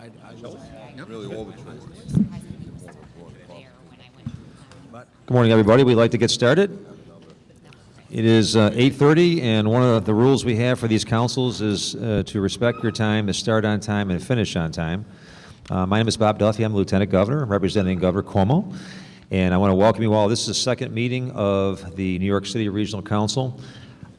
Really all the chores. Good morning, everybody. We'd like to get started. It is 8:30, and one of the rules we have for these councils is to respect your time, to start on time and finish on time. My name is Bob Duffy. I'm Lieutenant Governor, representing Governor Cuomo, and I want to welcome you all. This is the second meeting of the New York City Regional Council.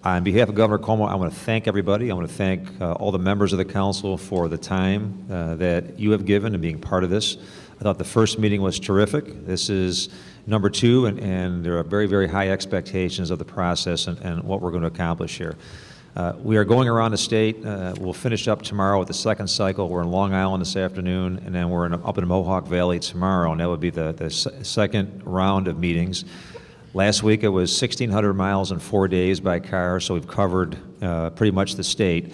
On behalf of Governor Cuomo, I want to thank everybody. I want to thank all the members of the council for the time that you have given in being part of this. I thought the first meeting was terrific. This is number two, and there are very, very high expectations of the process and what we're going to accomplish here. We are going around the state. We'll finish up tomorrow with the second cycle. We're in Long Island this afternoon, and then we're up in Mohawk Valley tomorrow, and that would be the second round of meetings. Last week it was 1,600 miles in 4 days by car, so we've covered pretty much the state.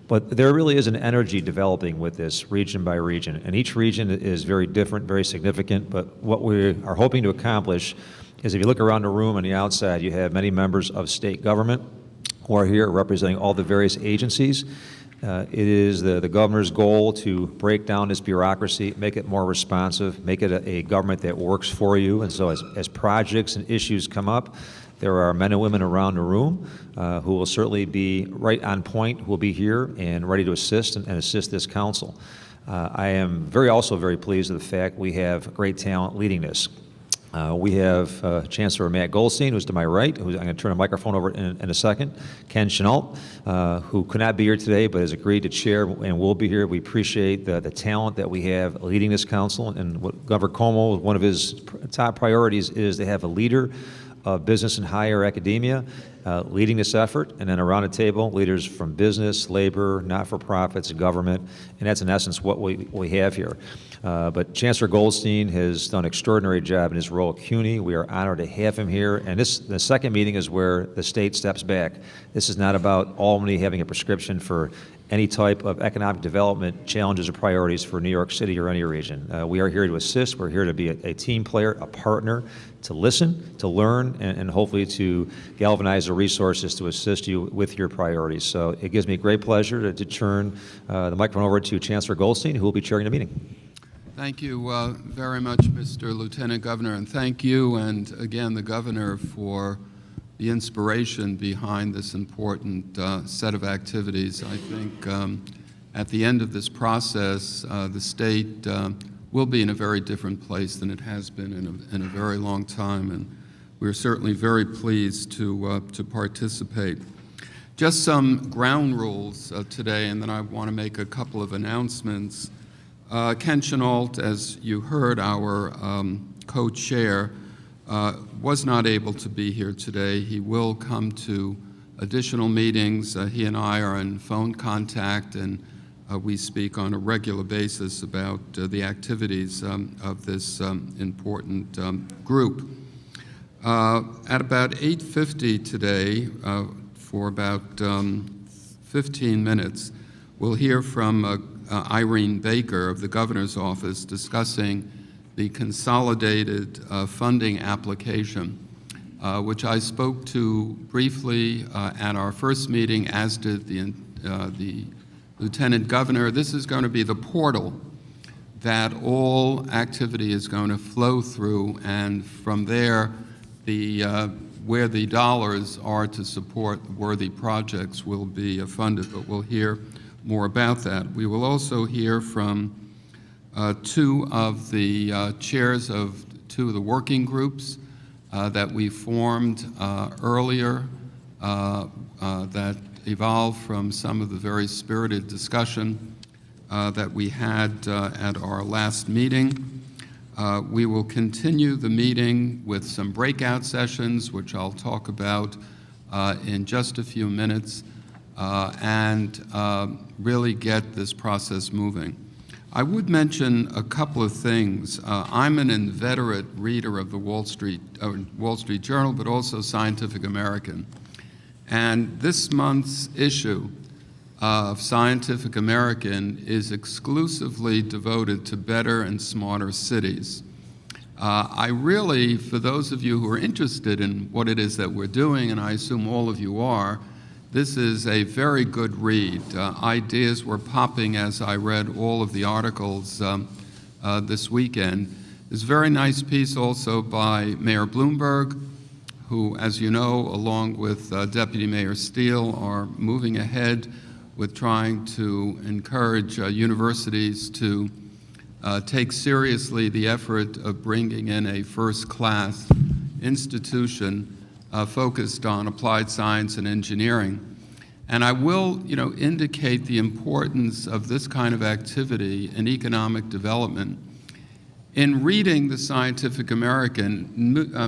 But there really is an energy developing with this region by region, and each region is very different, very significant. But what we are hoping to accomplish is, if you look around the room on the outside, you have many members of state government who are here representing all the various agencies. It is the governor's goal to break down this bureaucracy, make it more responsive, make it a government that works for you. And so as projects and issues come up, there are men and women around the room who will certainly be right on point, who will be here and ready to assist and assist this council. I am also very pleased with the fact we have great talent leading this. We have Chancellor Matt Goldstein, who's to my right, I'm going to turn the microphone over in a second. Ken Chenault, who could not be here today but has agreed to chair and will be here. We appreciate the talent that we have leading this council, and what Governor Cuomo, one of his top priorities is to have a leader of business and higher academia leading this effort, and then around the table, leaders from business, labor, not-for-profits, government, and that's in essence what we have here. But Chancellor Goldstein has done an extraordinary job in his role at CUNY. We are honored to have him here, and the second meeting is where the state steps back. This is not about Albany having a prescription for any type of economic development challenges or priorities for New York City or any region. We are here to assist. We're here to be a team player, a partner, to listen, to learn, and hopefully to galvanize the resources to assist you with your priorities. So it gives me great pleasure to turn the microphone over to Chancellor Goldstein, who will be chairing the meeting. Thank you very much, Mr. Lieutenant Governor, and thank you and again the Governor for the inspiration behind this important set of activities. I think at the end of this process, the state will be in a very different place than it has been in a very long time, and we're certainly very pleased to participate. Just some ground rules today, and then I want to make a couple of announcements. Ken Chenault, as you heard, our co-chair, was not able to be here today. He will come to additional meetings. He and I are in phone contact, and we speak on a regular basis about the activities of this important group. At about 8:50 today, for about 15 minutes, we'll hear from Irene Baker of the Governor's Office discussing the consolidated funding application, which I spoke to briefly at our first meeting, as did the Lieutenant Governor. This is going to be the portal that all activity is going to flow through, and from there, where the dollars are to support worthy projects will be funded, but we'll hear more about that. We will also hear from two of the chairs of two of the working groups that we formed earlier that evolved from some of the very spirited discussion that we had at our last meeting. We will continue the meeting with some breakout sessions, which I'll talk about in just a few minutes, and really get this process moving. I would mention a couple of things. I'm an inveterate reader of the Wall Street Journal, but also Scientific American. And this month's issue of Scientific American is exclusively devoted to better and smarter cities. I really, for those of you who are interested in what it is that we're doing, and I assume all of you are, This is a very good read. Ideas were popping as I read all of the articles this weekend. There's a very nice piece also by Mayor Bloomberg, who, as you know, along with Deputy Mayor Steele, are moving ahead with trying to encourage universities to take seriously the effort of bringing in a first-class institution focused on applied science and engineering. And I will, indicate the importance of this kind of activity in economic development. In reading the Scientific American,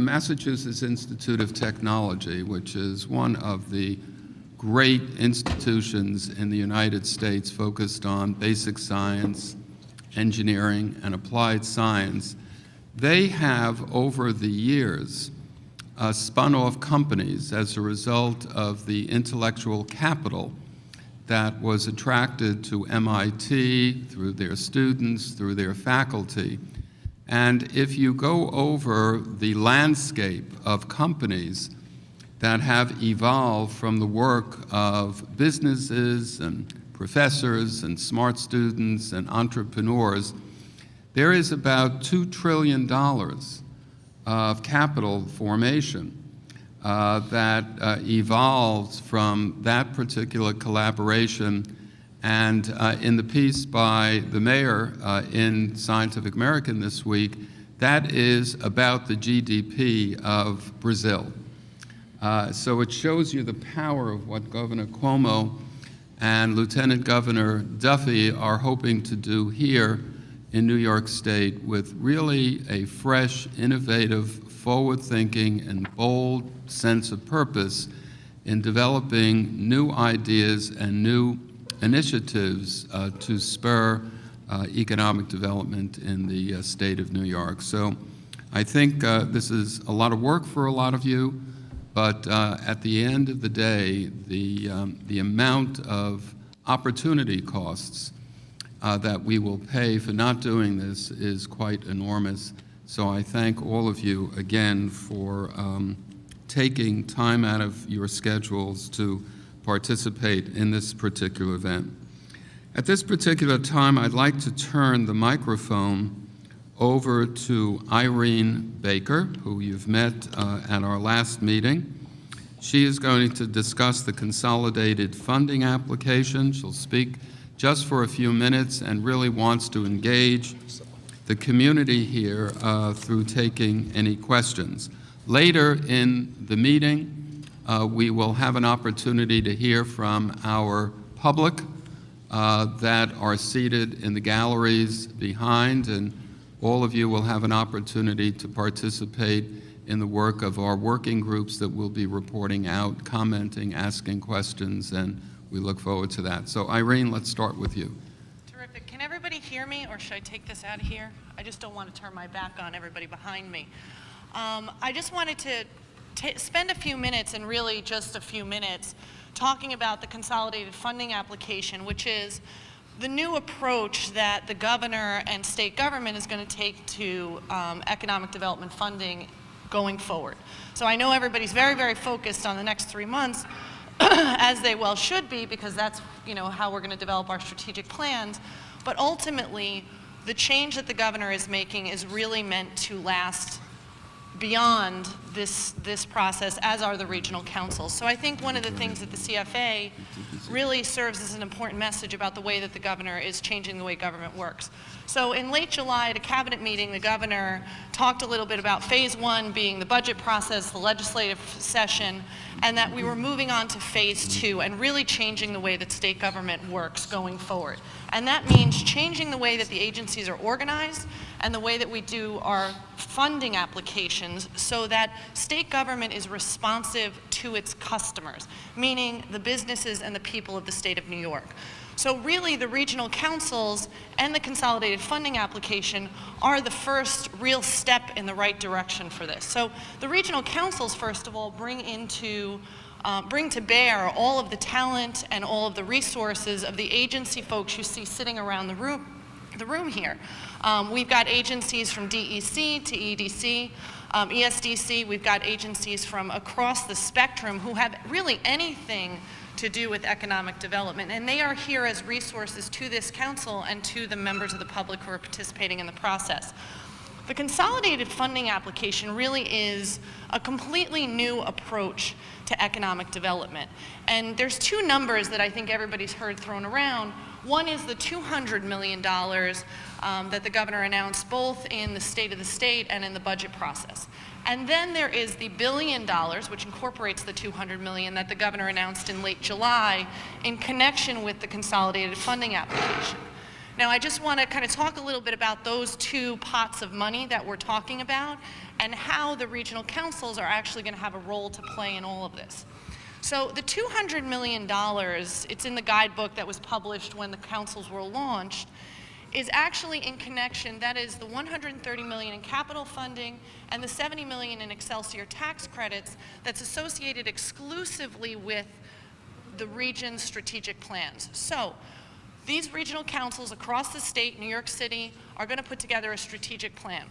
Massachusetts Institute of Technology, which is one of the great institutions in the United States focused on basic science, engineering, and applied science, they have, over the years, spun off companies as a result of the intellectual capital that was attracted to MIT through their students, through their faculty. And if you go over the landscape of companies that have evolved from the work of businesses and professors and smart students and entrepreneurs, there is about $2 trillion of capital formation that evolved from that particular collaboration. And in the piece by the mayor in Scientific American this week, that is about the GDP of Brazil. So it shows you the power of what Governor Cuomo and Lieutenant Governor Duffy are hoping to do here in New York State with really a fresh, innovative, forward-thinking, and bold sense of purpose in developing new ideas and new initiatives to spur economic development in the state of New York. So I think this is a lot of work for a lot of you, but at the end of the day, the amount of opportunity costs that we will pay for not doing this is quite enormous. So I thank all of you again for taking time out of your schedules to participate in this particular event. At this particular time, I'd like to turn the microphone over to Irene Baker, who you've met at our last meeting. She is going to discuss the consolidated funding application. She'll speak just for a few minutes and really wants to engage the community here through taking any questions. Later in the meeting, we will have an opportunity to hear from our public that are seated in the galleries behind, and all of you will have an opportunity to participate in the work of our working groups that will be reporting out, commenting, asking questions, and we look forward to that. So Irene, let's start with you. Terrific. Can everybody hear me, or should I take this out of here? I just don't want to turn my back on everybody behind me. I just wanted to spend a few minutes, and really just a few minutes, talking about the consolidated funding application, which is the new approach that the governor and state government is going to take to economic development funding going forward. So I know everybody's very, very focused on the next 3 months, as they well should be, because that's how we're going to develop our strategic plans. But ultimately, the change that the governor is making is really meant to last beyond this process, as are the regional councils. So I think one of the things that the CFA really serves as an important message about the way that the governor is changing the way government works. So in late July at a cabinet meeting, the governor talked a little bit about phase 1 being the budget process, the legislative session, and that we were moving on to phase 2 and really changing the way that state government works going forward. And that means changing the way that the agencies are organized and the way that we do our funding applications so that state government is responsive to its customers, meaning the businesses and the people of the state of New York. So really, the regional councils and the consolidated funding application are the first real step in the right direction for this. So the regional councils, first of all, bring to bear all of the talent and all of the resources of the agency folks you see sitting around the room here. We've got agencies from DEC to EDC, ESDC. We've got agencies from across the spectrum who have really anything to to do with economic development. And they are here as resources to this council and to the members of the public who are participating in the process. The consolidated funding application really is a completely new approach to economic development. And there's two numbers that I think everybody's heard thrown around. One is the $200 million that the governor announced both in the State of the State and in the budget process. And then there is the $1 billion, which incorporates the $200 million that the governor announced in late July in connection with the consolidated funding application. Now, I just want to kind of talk a little bit about those two pots of money that we're talking about and how the regional councils are actually going to have a role to play in all of this. So the $200 million, it's in the guidebook that was published when the councils were launched, is actually in connection, that is the $130 million in capital funding and the $70 million in Excelsior tax credits that's associated exclusively with the region's strategic plans. So these regional councils across the state, New York City, are going to put together a strategic plan.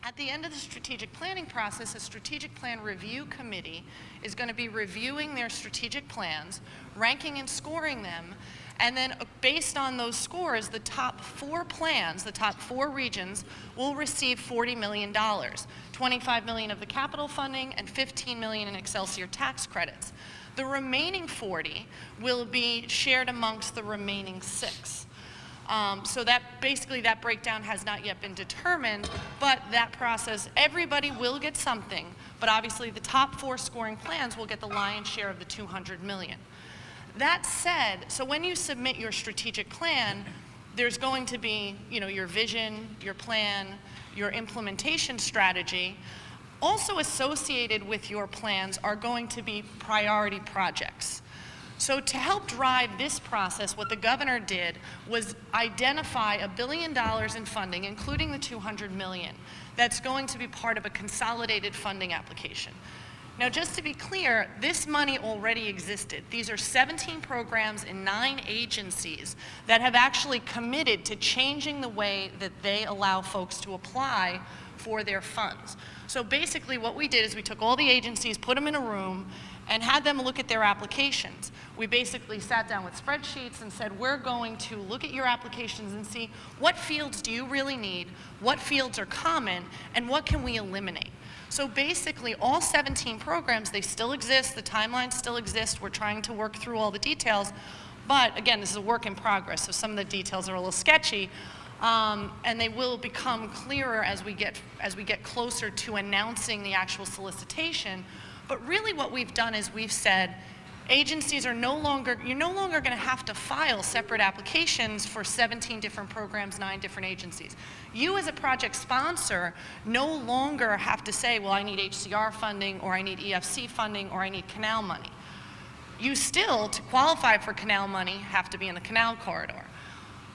At the end of the strategic planning process, a strategic plan review committee is going to be reviewing their strategic plans, ranking and scoring them, and then based on those scores, the top 4 plans, the top 4 regions, will receive $40 million, $25 million of the capital funding and $15 million in Excelsior tax credits. The remaining 40 will be shared amongst the remaining 6. So that basically that breakdown has not yet been determined, but that process, everybody will get something, but obviously the top 4 scoring plans will get the lion's share of the $200 million. That said, so when you submit your strategic plan, there's going to be, your vision, your plan, your implementation strategy. Also associated with your plans are going to be priority projects. So to help drive this process, what the governor did was identify $1 billion in funding, including the $200 million, that's going to be part of a consolidated funding application. Now, just to be clear, this money already existed. These are 17 programs in 9 agencies that have actually committed to changing the way that they allow folks to apply for their funds. So basically what we did is we took all the agencies, put them in a room, and had them look at their applications. We basically sat down with spreadsheets and said, we're going to look at your applications and see what fields do you really need, what fields are common, and what can we eliminate. So basically all 17 programs, they still exist, the timelines still exist, we're trying to work through all the details, but again, this is a work in progress, so some of the details are a little sketchy, and they will become clearer as we get closer to announcing the actual solicitation. But really what we've done is we've said, agencies are you're no longer going to have to file separate applications for 17 different programs, 9 different agencies. You as a project sponsor no longer have to say, well, I need HCR funding, or I need EFC funding, or I need canal money. You still, to qualify for canal money, have to be in the canal corridor.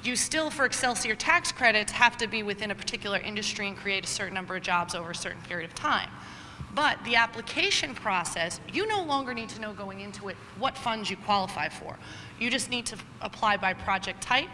You still, for Excelsior tax credits, have to be within a particular industry and create a certain number of jobs over a certain period of time. But the application process, you no longer need to know going into it what funds you qualify for. You just need to apply by project type.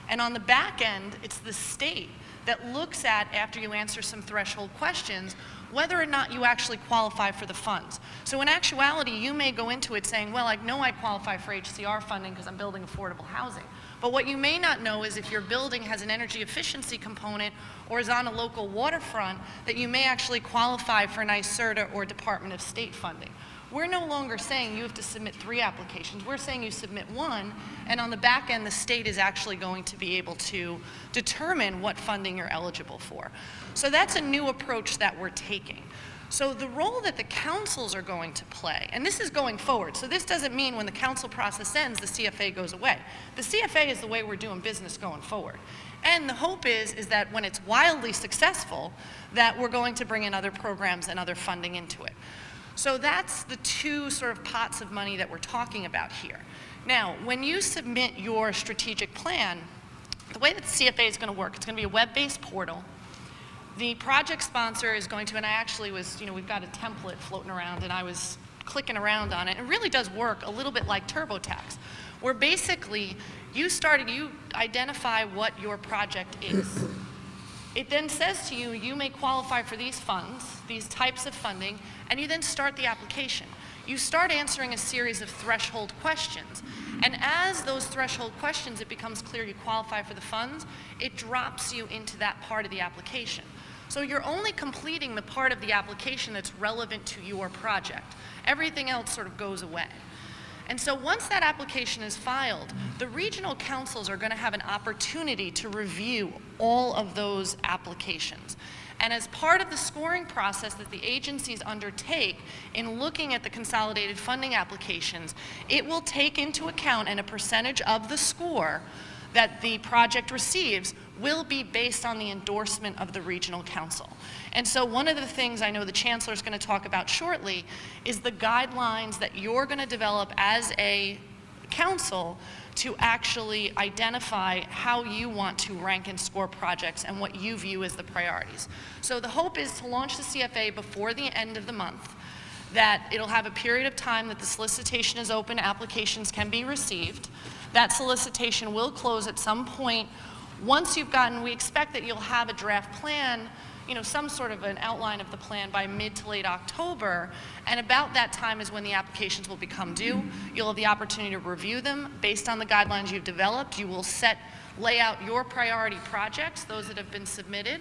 And on the back end, it's the state that looks at, after you answer some threshold questions, whether or not you actually qualify for the funds. So in actuality, you may go into it saying, well, I know I qualify for HCR funding because I'm building affordable housing. But what you may not know is if your building has an energy efficiency component or is on a local waterfront, that you may actually qualify for NYSERDA or Department of State funding. We're no longer saying you have to submit 3 applications. We're saying you submit 1, and on the back end, the state is actually going to be able to determine what funding you're eligible for. So that's a new approach that we're taking. So the role that the councils are going to play, and this is going forward, so this doesn't mean when the council process ends, the CFA goes away. The CFA is the way we're doing business going forward. And the hope is that when it's wildly successful, that we're going to bring in other programs and other funding into it. So that's the 2 sort of pots of money that we're talking about here. Now, when you submit your strategic plan, the way that the CFA is going to work, it's going to be a web-based portal. The project sponsor is going to, and I actually was, we've got a template floating around, and I was clicking around on it. It really does work a little bit like TurboTax, where basically you identify what your project is. It then says to you, you may qualify for these funds, these types of funding, and you then start the application. you start answering a series of threshold questions. And as those threshold questions, it becomes clear you qualify for the funds, it drops you into that part of the application. So you're only completing the part of the application that's relevant to your project. Everything else sort of goes away. And so once that application is filed, the regional councils are going to have an opportunity to review all of those applications. And as part of the scoring process that the agencies undertake in looking at the consolidated funding applications, it will take into account, and a percentage of the score that the project receives will be based on the endorsement of the regional council. And so one of the things I know the chancellor is going to talk about shortly is the guidelines that you're going to develop as a council to actually identify how you want to rank and score projects and what you view as the priorities. So the hope is to launch the CFA before the end of the month, that it'll have a period of time that the solicitation is open, applications can be received. That solicitation will close at some point. Once you've gotten, we expect that you'll have a draft plan, some sort of an outline of the plan by mid to late October, and about that time is when the applications will become due. You'll have the opportunity to review them based on the guidelines you've developed. You will lay out your priority projects, those that have been submitted,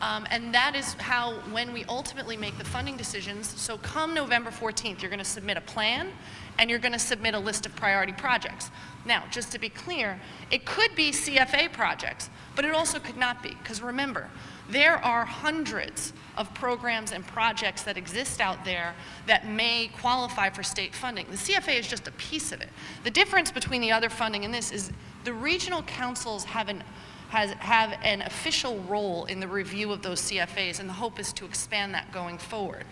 and that is how, when we ultimately make the funding decisions, so come November 14th, you're going to submit a plan, and you're going to submit a list of priority projects. Now, just to be clear, it could be CFA projects, but it also could not be, because remember, there are hundreds of programs and projects that exist out there that may qualify for state funding. The CFA is just a piece of it. The difference between the other funding and this is the regional councils have an official role in the review of those CFAs, and the hope is to expand that going forward.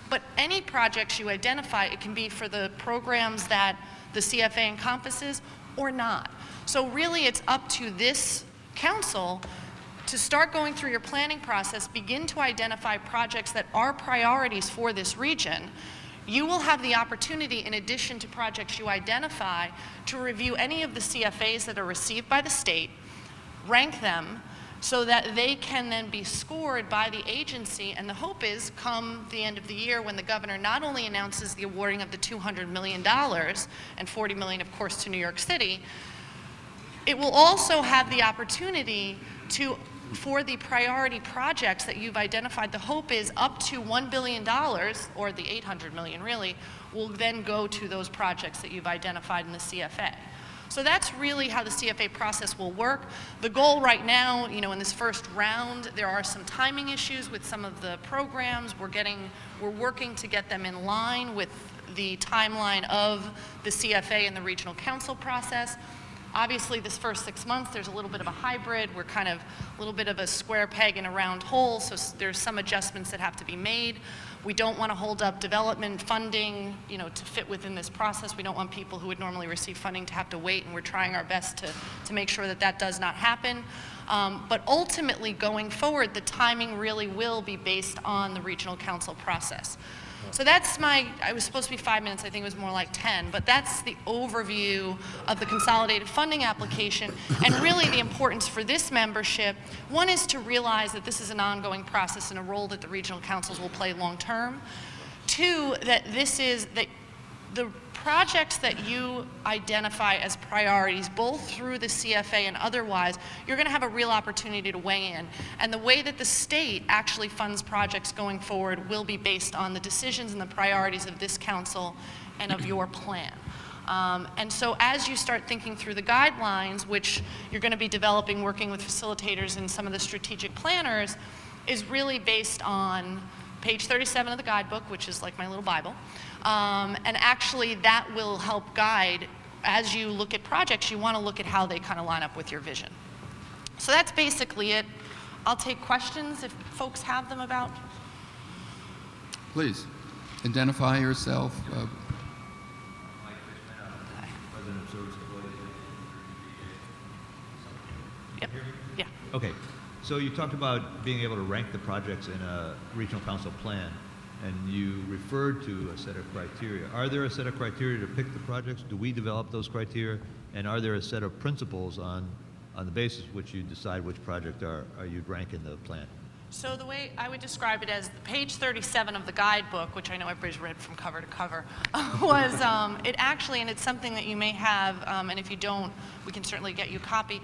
But any projects you identify, it can be for the programs that the CFA encompasses or not. So really it's up to this council to start going through your planning process, begin to identify projects that are priorities for this region. You will have the opportunity, in addition to projects you identify, to review any of the CFAs that are received by the state, rank them, so that they can then be scored by the agency, and the hope is come the end of the year when the governor not only announces the awarding of the $200 million and $40 million, of course, to New York City, it will also have the opportunity for the priority projects that you've identified. The hope is up to $1 billion, or the $800 million really, will then go to those projects that you've identified in the CFA. So that's really how the CFA process will work. The goal right now, in this first round, there are some timing issues with some of the programs. We're working to get them in line with the timeline of the CFA and the regional council process. Obviously, this first 6 months, there's a little bit of a hybrid. We're kind of a little bit of a square peg in a round hole, so there's some adjustments that have to be made. We don't want to hold up development funding, to fit within this process. We don't want people who would normally receive funding to have to wait, and we're trying our best to make sure that that does not happen. But ultimately, going forward, the timing really will be based on the regional council process. So that's I was supposed to be 5 minutes, I think it was more like 10, but that's the overview of the consolidated funding application, and really the importance for this membership. One is to realize that this is an ongoing process and a role that the regional councils will play long term. Two, that the projects that you identify as priorities, both through the CFA and otherwise, you're going to have a real opportunity to weigh in. And the way that the state actually funds projects going forward will be based on the decisions and the priorities of this council and of your plan. And so as you start thinking through the guidelines, which you're going to be developing, working with facilitators and some of the strategic planners, is really based on page 37 of the guidebook, which is like my little Bible. And actually that will help guide, as you look at projects, you want to look at how they kind of line up with your vision. So that's basically it. I'll take questions if folks have them about. Please, identify yourself. Yep. Yeah. Okay, so you talked about being able to rank the projects in a regional council plan, and you referred to a set of criteria. Are there a set of criteria to pick the projects? Do we develop those criteria? And are there a set of principles on the basis of which you decide which project you'd rank in the plan? So the way I would describe it as page 37 of the guidebook, which I know everybody's read from cover to cover, was it actually, and it's something that you may have, and if you don't, we can certainly get you a copy.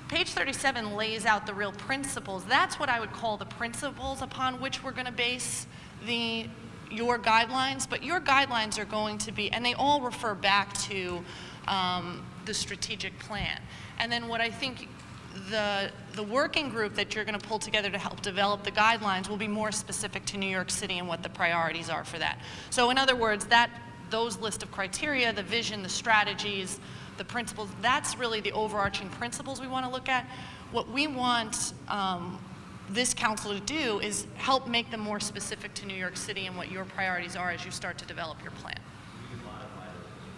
Page 37 lays out the real principles. That's what I would call the principles upon which we're going to base your guidelines, but your guidelines are going to be, and they all refer back to the strategic plan. And then what I think the working group that you're going to pull together to help develop the guidelines will be more specific to New York City and what the priorities are for that. So in other words, those list of criteria, the vision, the strategies, the principles, that's really the overarching principles we want to look at. What we want this council to do is help make them more specific to New York City and what your priorities are as you start to develop your plan.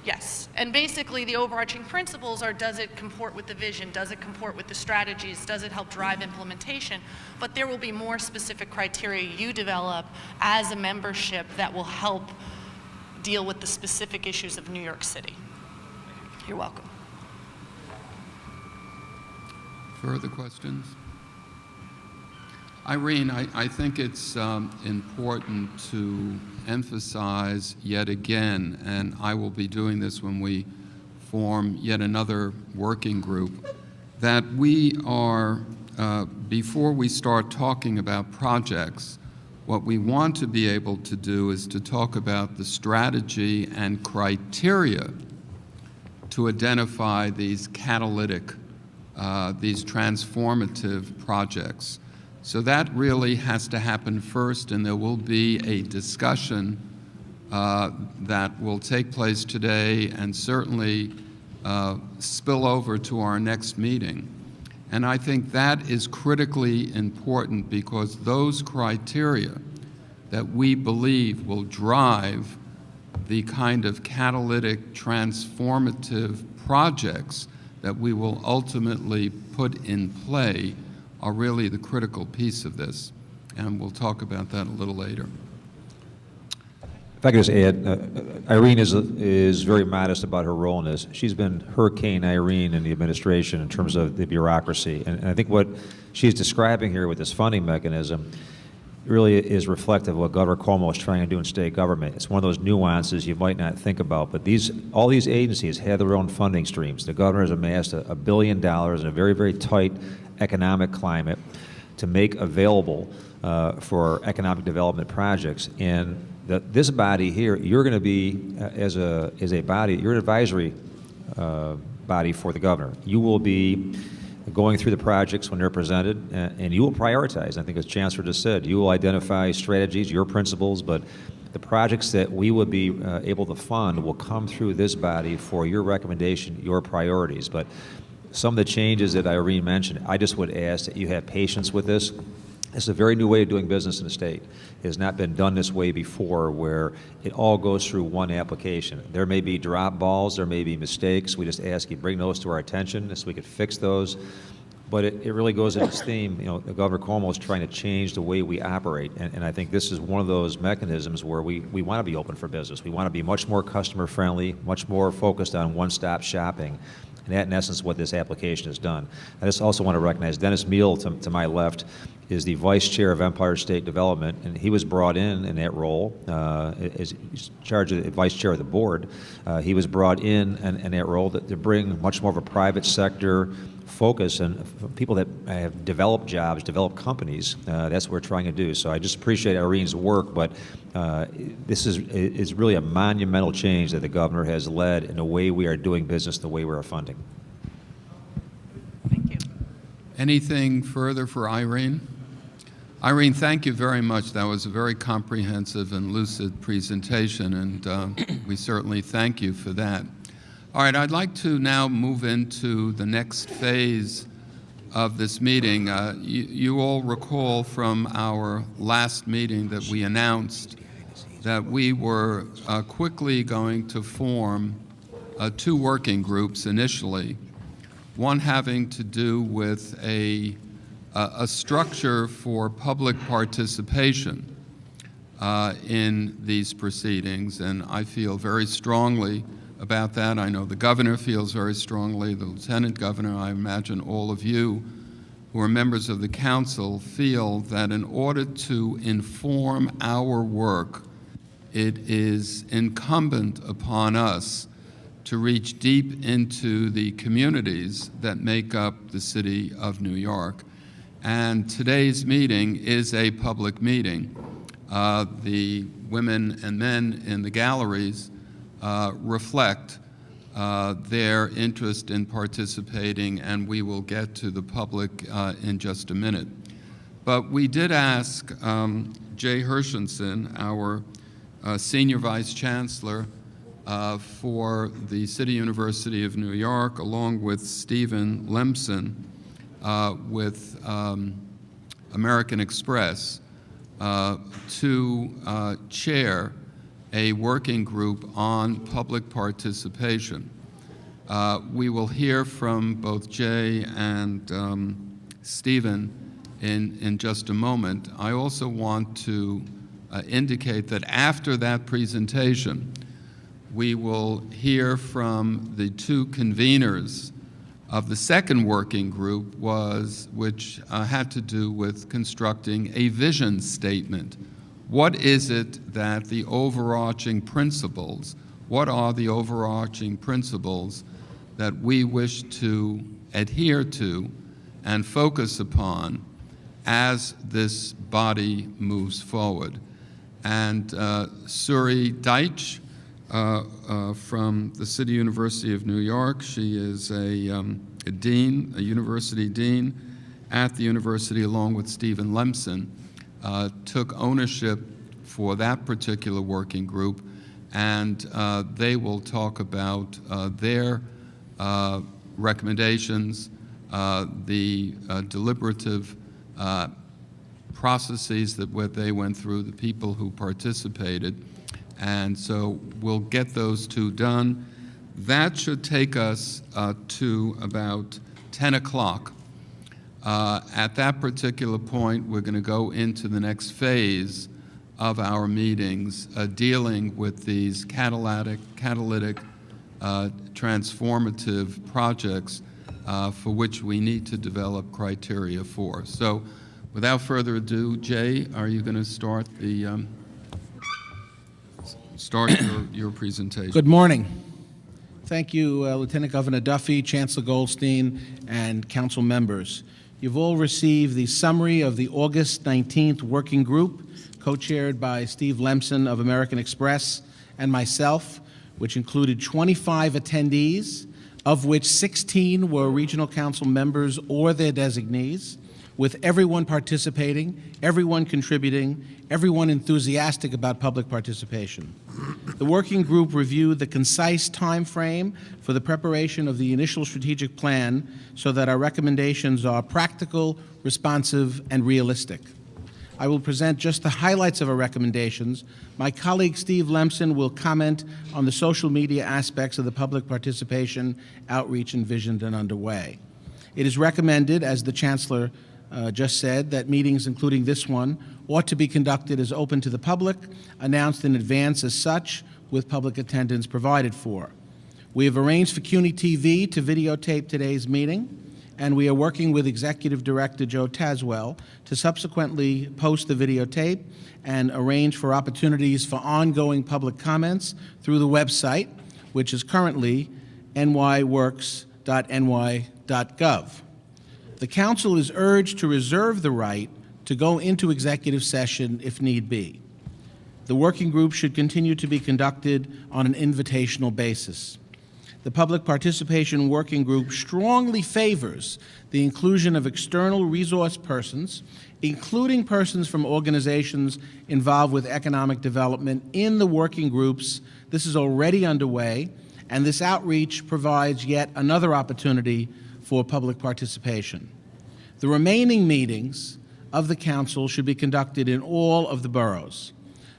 Yes, and basically the overarching principles are, does it comport with the vision, does it comport with the strategies, does it help drive implementation, but there will be more specific criteria you develop as a membership that will help deal with the specific issues of New York City. You're welcome. Further questions? Irene, I think it's important to emphasize yet again, and I will be doing this when we form yet another working group, that we are, before we start talking about projects, what we want to be able to do is to talk about the strategy and criteria to identify these catalytic, these transformative projects. So that really has to happen first, and there will be a discussion that will take place today and certainly spill over to our next meeting. And I think that is critically important because those criteria that we believe will drive the kind of catalytic, transformative projects that we will ultimately put in play are really the critical piece of this, and we'll talk about that a little later. If I could just add, Irene is very modest about her role in this. She's been Hurricane Irene in the administration in terms of the bureaucracy, and I think what she's describing here with this funding mechanism really is reflective of what Governor Cuomo is trying to do in state government. It's one of those nuances you might not think about, but all these agencies have their own funding streams. The governor has amassed $1 billion in a very, very tight economic climate to make available for economic development projects. And this body here, you're going to be, as a body, you're an advisory body for the governor. You will be going through the projects when they're presented, and you will prioritize. I think as Chancellor just said, you will identify strategies, your principles, but the projects that we would be able to fund will come through this body for your recommendation, your priorities. But some of the changes that Irene mentioned, I just would ask that you have patience with this. This is a very new way of doing business in the state. It has not been done this way before, where it all goes through one application. There may be drop balls, there may be mistakes. We just ask you bring those to our attention so we could fix those. But it really goes in this theme. You know, Governor Cuomo is trying to change the way we operate, and I think this is one of those mechanisms where we want to be open for business. We want to be much more customer friendly, much more focused on one-stop shopping. And that, in essence, what this application has done. I just also want to recognize Dennis Meal, to my left, is the Vice Chair of Empire State Development, and he was brought in that role as charge of the Vice Chair of the board. He was brought in that role to bring much more of a private sector focus and people that have developed jobs, developed companies. That's what we're trying to do. So I just appreciate Irene's work, but this is really a monumental change that the governor has led in the way we are doing business, the way we are funding. Thank you. Anything further for Irene? Irene, thank you very much. That was a very comprehensive and lucid presentation, and we certainly thank you for that. All right, I'd like to now move into the next phase of this meeting. You all recall from our last meeting that we announced that we were quickly going to form 2 working groups initially, one having to do with a structure for public participation in these proceedings, and I feel very strongly about that. I know the governor feels very strongly, the lieutenant governor, I imagine all of you who are members of the council feel that in order to inform our work, it is incumbent upon us to reach deep into the communities that make up the city of New York. And today's meeting is a public meeting. The women and men in the galleries reflect their interest in participating, and we will get to the public in just a minute. But we did ask Jay Hershenson, our Senior Vice Chancellor for the City University of New York, along with Stephen Lemson with American Express, to chair a working group on public participation. We will hear from both Jay and Stephen in just a moment. I also want to indicate that after that presentation, we will hear from the two conveners of the second working group, which had to do with constructing a vision statement. What is it that the overarching principles, what are the overarching principles that we wish to adhere to and focus upon as this body moves forward? And Suri Deitch from the City University of New York, she is a dean, a university dean at the university, along with Stephen Lemson, took ownership for that particular working group, and they will talk about their recommendations, the deliberative processes that they went through, the people who participated, and so we'll get those two done. That should take us to about 10 o'clock. At that particular point, we're going to go into the next phase of our meetings, dealing with these catalytic transformative projects for which we need to develop criteria for. So without further ado, Jay, are you going to start your presentation? Good morning. Thank you, Lieutenant Governor Duffy, Chancellor Goldstein, and council members. You've all received the summary of the August 19th working group, co-chaired by Steve Lemson of American Express and myself, which included 25 attendees, of which 16 were regional council members or their designees, with everyone participating, everyone contributing, everyone enthusiastic about public participation. The working group reviewed the concise time frame for the preparation of the initial strategic plan so that our recommendations are practical, responsive, and realistic. I will present just the highlights of our recommendations. My colleague Steve Lemson will comment on the social media aspects of the public participation, outreach envisioned and underway. It is recommended, as the Chancellor just said, that meetings, including this one, ought to be conducted as open to the public, announced in advance as such, with public attendance provided for. We have arranged for CUNY TV to videotape today's meeting, and we are working with Executive Director Joe Tazwell to subsequently post the videotape and arrange for opportunities for ongoing public comments through the website, which is currently nyworks.ny.gov. The Council is urged to reserve the right to go into executive session if need be. The working group should continue to be conducted on an invitational basis. The Public Participation Working Group strongly favors the inclusion of external resource persons, including persons from organizations involved with economic development, in the working groups. This is already underway, and this outreach provides yet another opportunity for public participation. The remaining meetings of the Council should be conducted in all of the boroughs.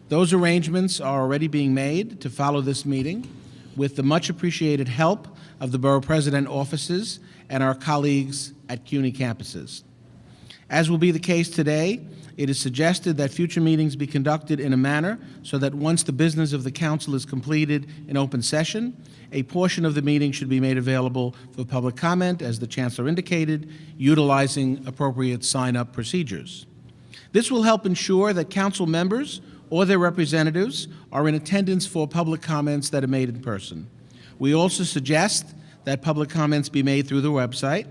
Those arrangements are already being made to follow this meeting, with the much appreciated help of the Borough President offices and our colleagues at CUNY campuses. As will be the case today, it is suggested that future meetings be conducted in a manner so that once the business of the council is completed in open session, a portion of the meeting should be made available for public comment, as the Chancellor indicated, utilizing appropriate sign-up procedures. This will help ensure that council members or their representatives are in attendance for public comments that are made in person. We also suggest that public comments be made through the website.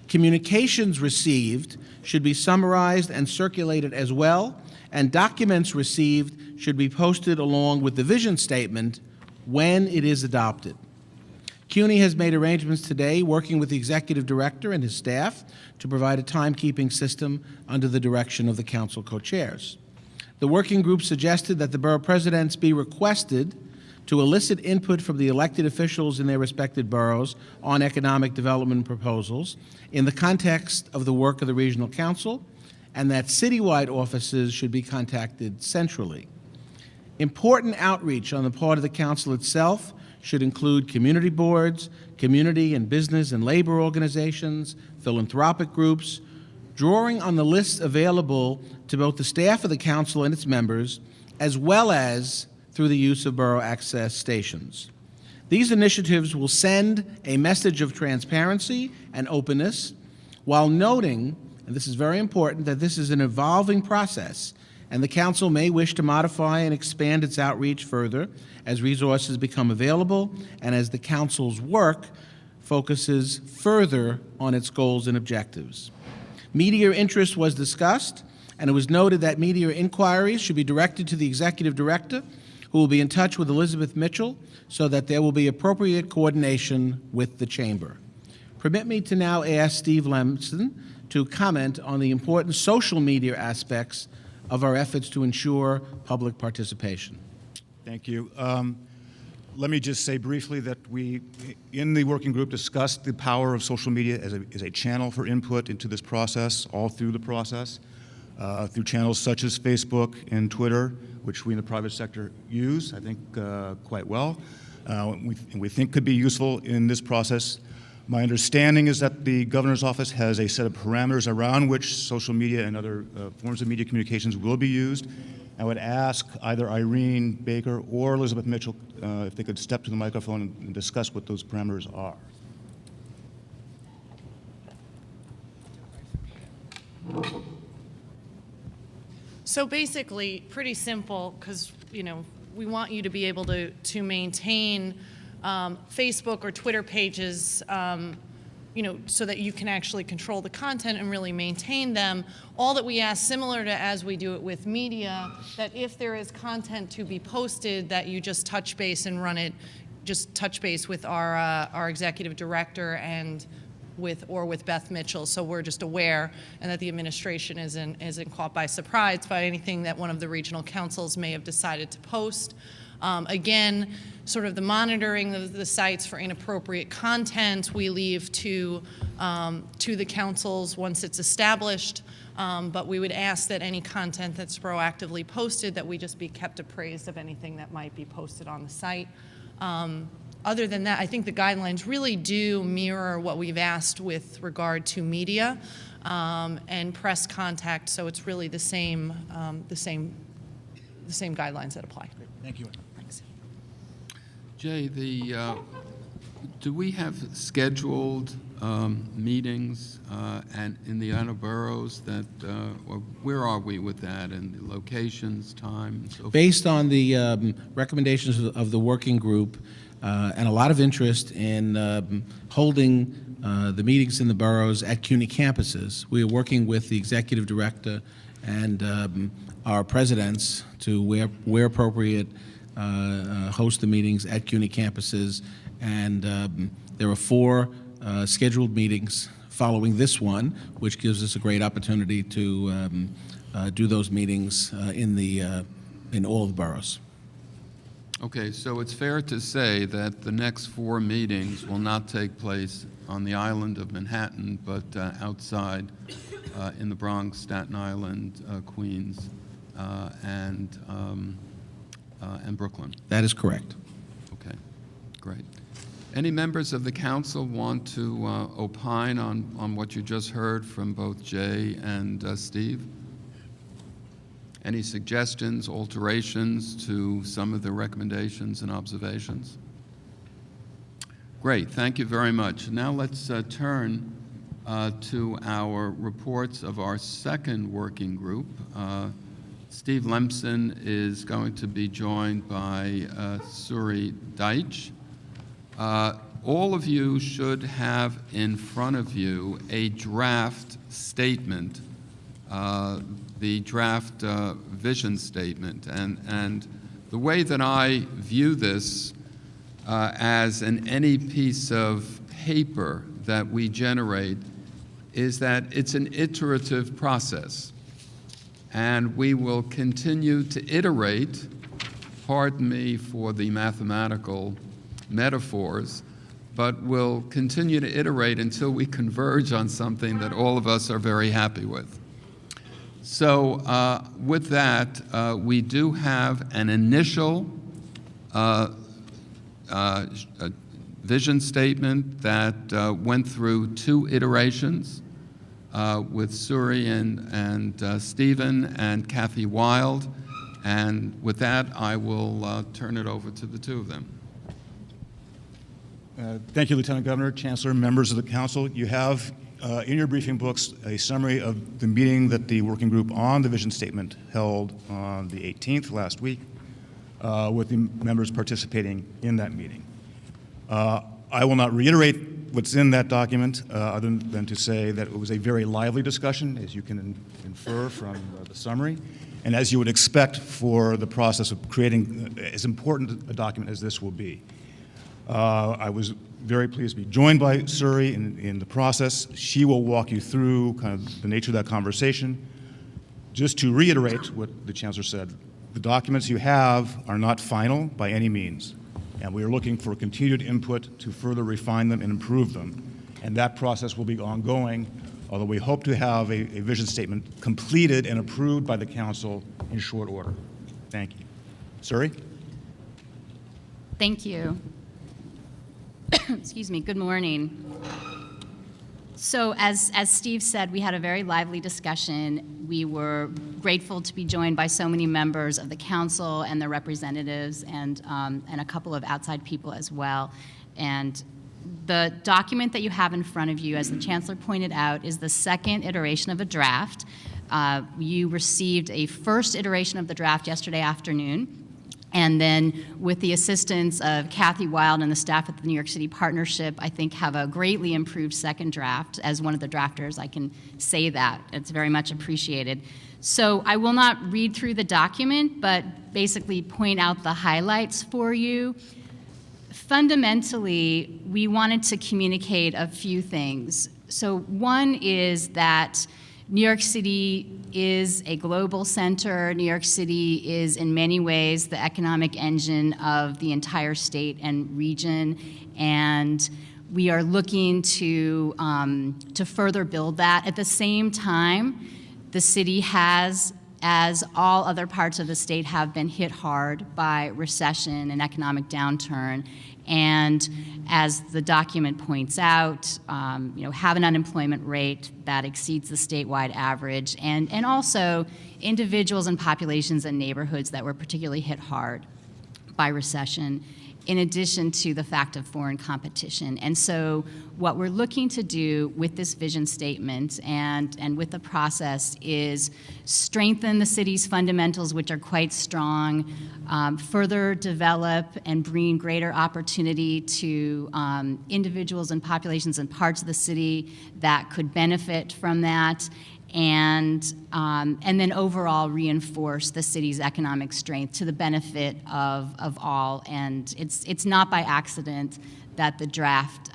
Communications received should be summarized and circulated as well, and documents received should be posted along with the vision statement when it is adopted. CUNY has made arrangements today, working with the Executive Director and his staff, to provide a timekeeping system under the direction of the Council co-chairs. The working group suggested that the borough presidents be requested to elicit input from the elected officials in their respective boroughs on economic development proposals in the context of the work of the Regional Council, and that citywide offices should be contacted centrally. Important outreach on the part of the Council itself should include community boards, community and business and labor organizations, philanthropic groups, drawing on the lists available to both the staff of the Council and its members, as well as through the use of borough access stations. These initiatives will send a message of transparency and openness, while noting, and this is very important, that this is an evolving process, and the Council may wish to modify and expand its outreach further as resources become available and as the Council's work focuses further on its goals and objectives. Media interest was discussed, and it was noted that media inquiries should be directed to the Executive Director, who will be in touch with Elizabeth Mitchell so that there will be appropriate coordination with the Chamber. Permit me to now ask Steve Lemson to comment on the important social media aspects of our efforts to ensure public participation. Thank you. Let me just say briefly that we, in the working group, discussed the power of social media as a channel for input into this process, all through the process, through channels such as Facebook and Twitter, which we in the private sector use, I think, quite well, we think could be useful in this process. My understanding is that the Governor's Office has a set of parameters around which social media and other forms of media communications will be used. I would ask either Irene Baker or Elizabeth Mitchell if they could step to the microphone and discuss what those parameters are. So basically, pretty simple, because, you know, we want you to be able to maintain Facebook or Twitter pages, you know, so that you can actually control the content and really maintain them. All that we ask, similar to as we do it with media, that if there is content to be posted, that you just touch base and run it, just touch base with our executive director and with Beth Mitchell, so we're just aware, and that the administration isn't caught by surprise by anything that one of the regional councils may have decided to post. Again, sort of the monitoring of the sites for inappropriate content we leave to the councils once it's established, but we would ask that any content that's proactively posted, that we just be kept appraised of anything that might be posted on the site. Other than that, I think the guidelines really do mirror what we've asked with regard to media and press contact, so it's really the same guidelines that apply. Great. Thank you. Thanks. Jay, do we have scheduled meetings and in the other boroughs that, or where are we with that, and the locations, time, and so forth? Based on the recommendations of the working group and a lot of interest in holding the meetings in the boroughs at CUNY campuses, we are working with the executive director and our presidents to, where appropriate, host the meetings at CUNY campuses. And there are 4 scheduled meetings following this one, which gives us a great opportunity to do those meetings in all of the boroughs. Okay, so it's fair to say that the next 4 meetings will not take place on the island of Manhattan, but outside in the Bronx, Staten Island, Queens, and Brooklyn. That is correct. Okay, great. Any members of the council want to opine on what you just heard from both Jay and Steve? Any suggestions, alterations to some of the recommendations and observations? Great, thank you very much. Now let's turn to our reports of our second working group. Steve Lemson is going to be joined by Suri Deitch. All of you should have in front of you a draft statement, the draft vision statement. And the way that I view this as in any piece of paper that we generate is that it's an iterative process. And we will continue to iterate, pardon me for the mathematical metaphors, but we'll continue to iterate until we converge on something that all of us are very happy with. So with that, we do have an initial vision statement that went through 2 iterations with Suri and Stephen and Kathy Wild. And with that, I will turn it over to the 2 of them. Thank you, Lieutenant Governor, Chancellor, members of the council. You have in your briefing books a summary of the meeting that the working group on the vision statement held on the 18th last week with the members participating in that meeting. I will not reiterate what's in that document other than to say that it was a very lively discussion, as you can infer from the summary, and as you would expect for the process of creating as important a document as this will be. I was very pleased to be joined by Suri in the process. She will walk you through kind of the nature of that conversation. Just to reiterate what the Chancellor said, the documents you have are not final by any means, and we are looking for continued input to further refine them and improve them. And that process will be ongoing, although we hope to have a vision statement completed and approved by the Council in short order. Thank you. Suri? Thank you. Excuse me. Good morning. So as Steve said, we had a very lively discussion. We were grateful to be joined by so many members of the council and their representatives and a couple of outside people as well. And the document that you have in front of you, as the Chancellor pointed out, is the second iteration of a draft. You received a first iteration of the draft yesterday afternoon. And then with the assistance of Kathy Wild and the staff at the New York City Partnership, I think have a greatly improved second draft. As one of the drafters, I can say that. It's very much appreciated. So I will not read through the document, but basically point out the highlights for you. Fundamentally, we wanted to communicate a few things. So one is that New York City is a global center. New York City is in many ways the economic engine of the entire state and region, and we are looking to further build that. At the same time, the city has, as all other parts of the state have been hit hard by recession and economic downturn. And as the document points out, have an unemployment rate that exceeds the statewide average, and also individuals and populations and neighborhoods that were particularly hit hard by recession, in addition to the fact of foreign competition. And so what we're looking to do with this vision statement and with the process is strengthen the city's fundamentals, which are quite strong, further develop and bring greater opportunity to individuals and populations and parts of the city that could benefit from that, and then overall reinforce the city's economic strength to the benefit of all. And it's not by accident that the draft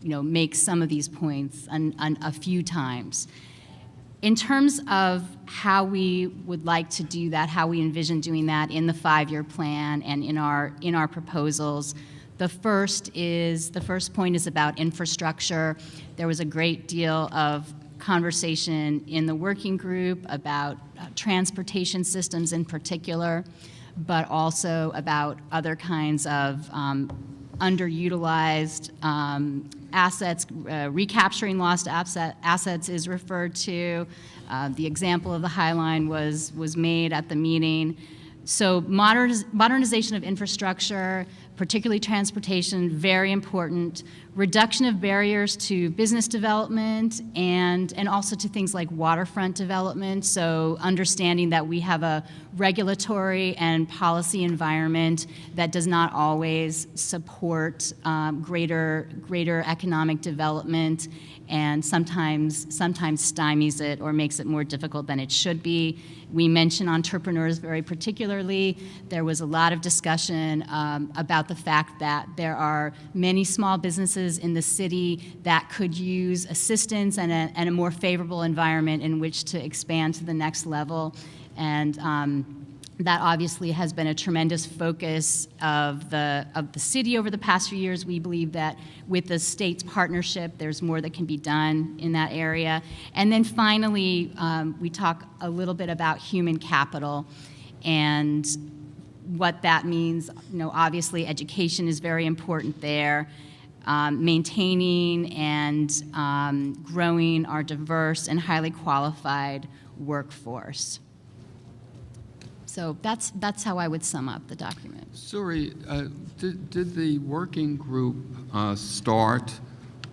makes some of these points a few times. In terms of how we would like to do that, how we envision doing that in the 5-year plan and in our proposals, the first point is about infrastructure. There was a great deal of conversation in the working group about transportation systems in particular, but also about other kinds of underutilized assets, recapturing lost assets is referred to. The example of the High Line was made at the meeting. So modernization of infrastructure, particularly transportation, very important. Reduction of barriers to business development and also to things like waterfront development. So understanding that we have a regulatory and policy environment that does not always support greater economic development, and sometimes stymies it or makes it more difficult than it should be. We mention entrepreneurs very particularly. There was a lot of discussion about the fact that there are many small businesses in the city that could use assistance and a more favorable environment in which to expand to the next level. And that obviously has been a tremendous focus of the city over the past few years. We believe that with the state's partnership, there's more that can be done in that area. And then finally, we talk a little bit about human capital and what that means. You know, obviously, education is very important there. Maintaining and growing our diverse and highly qualified workforce. So that's how I would sum up the document. Suri, did the working group start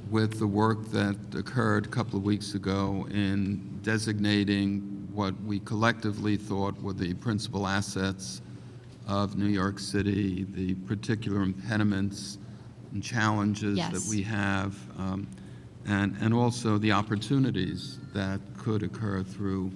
with the work that occurred a couple of weeks ago in designating what we collectively thought were the principal assets of New York City, the particular impediments and challenges Yes. that we have, and also the opportunities that could occur through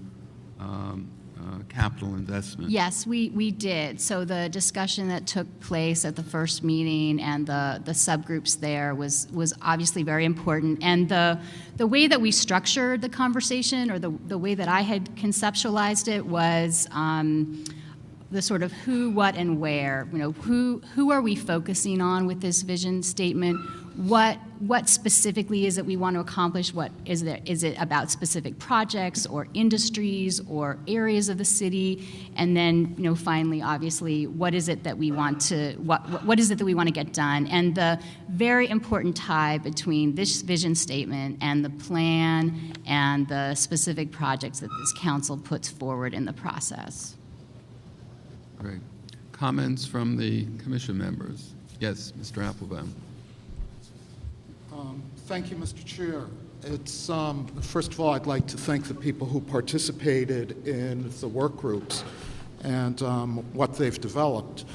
capital investment? Yes, we did. So the discussion that took place at the first meeting and the subgroups there was obviously very important. And the way that we structured the conversation, or the way that I had conceptualized it, was the sort of who, what, and where. You know, who are we focusing on with this vision statement? What specifically is it we want to accomplish? What is there? Is it about specific projects or industries or areas of the city? And then, you know, finally, obviously, what is it that we want to what is it that we want to get done? And the very important tie between this vision statement and the plan and the specific projects that this council puts forward in the process. Great. Comments from the commission members? Yes, Mr. Applebaum. Thank you, Mr. Chair. It's, first of all, I'd like to thank the people who participated in the work groups and what they've developed.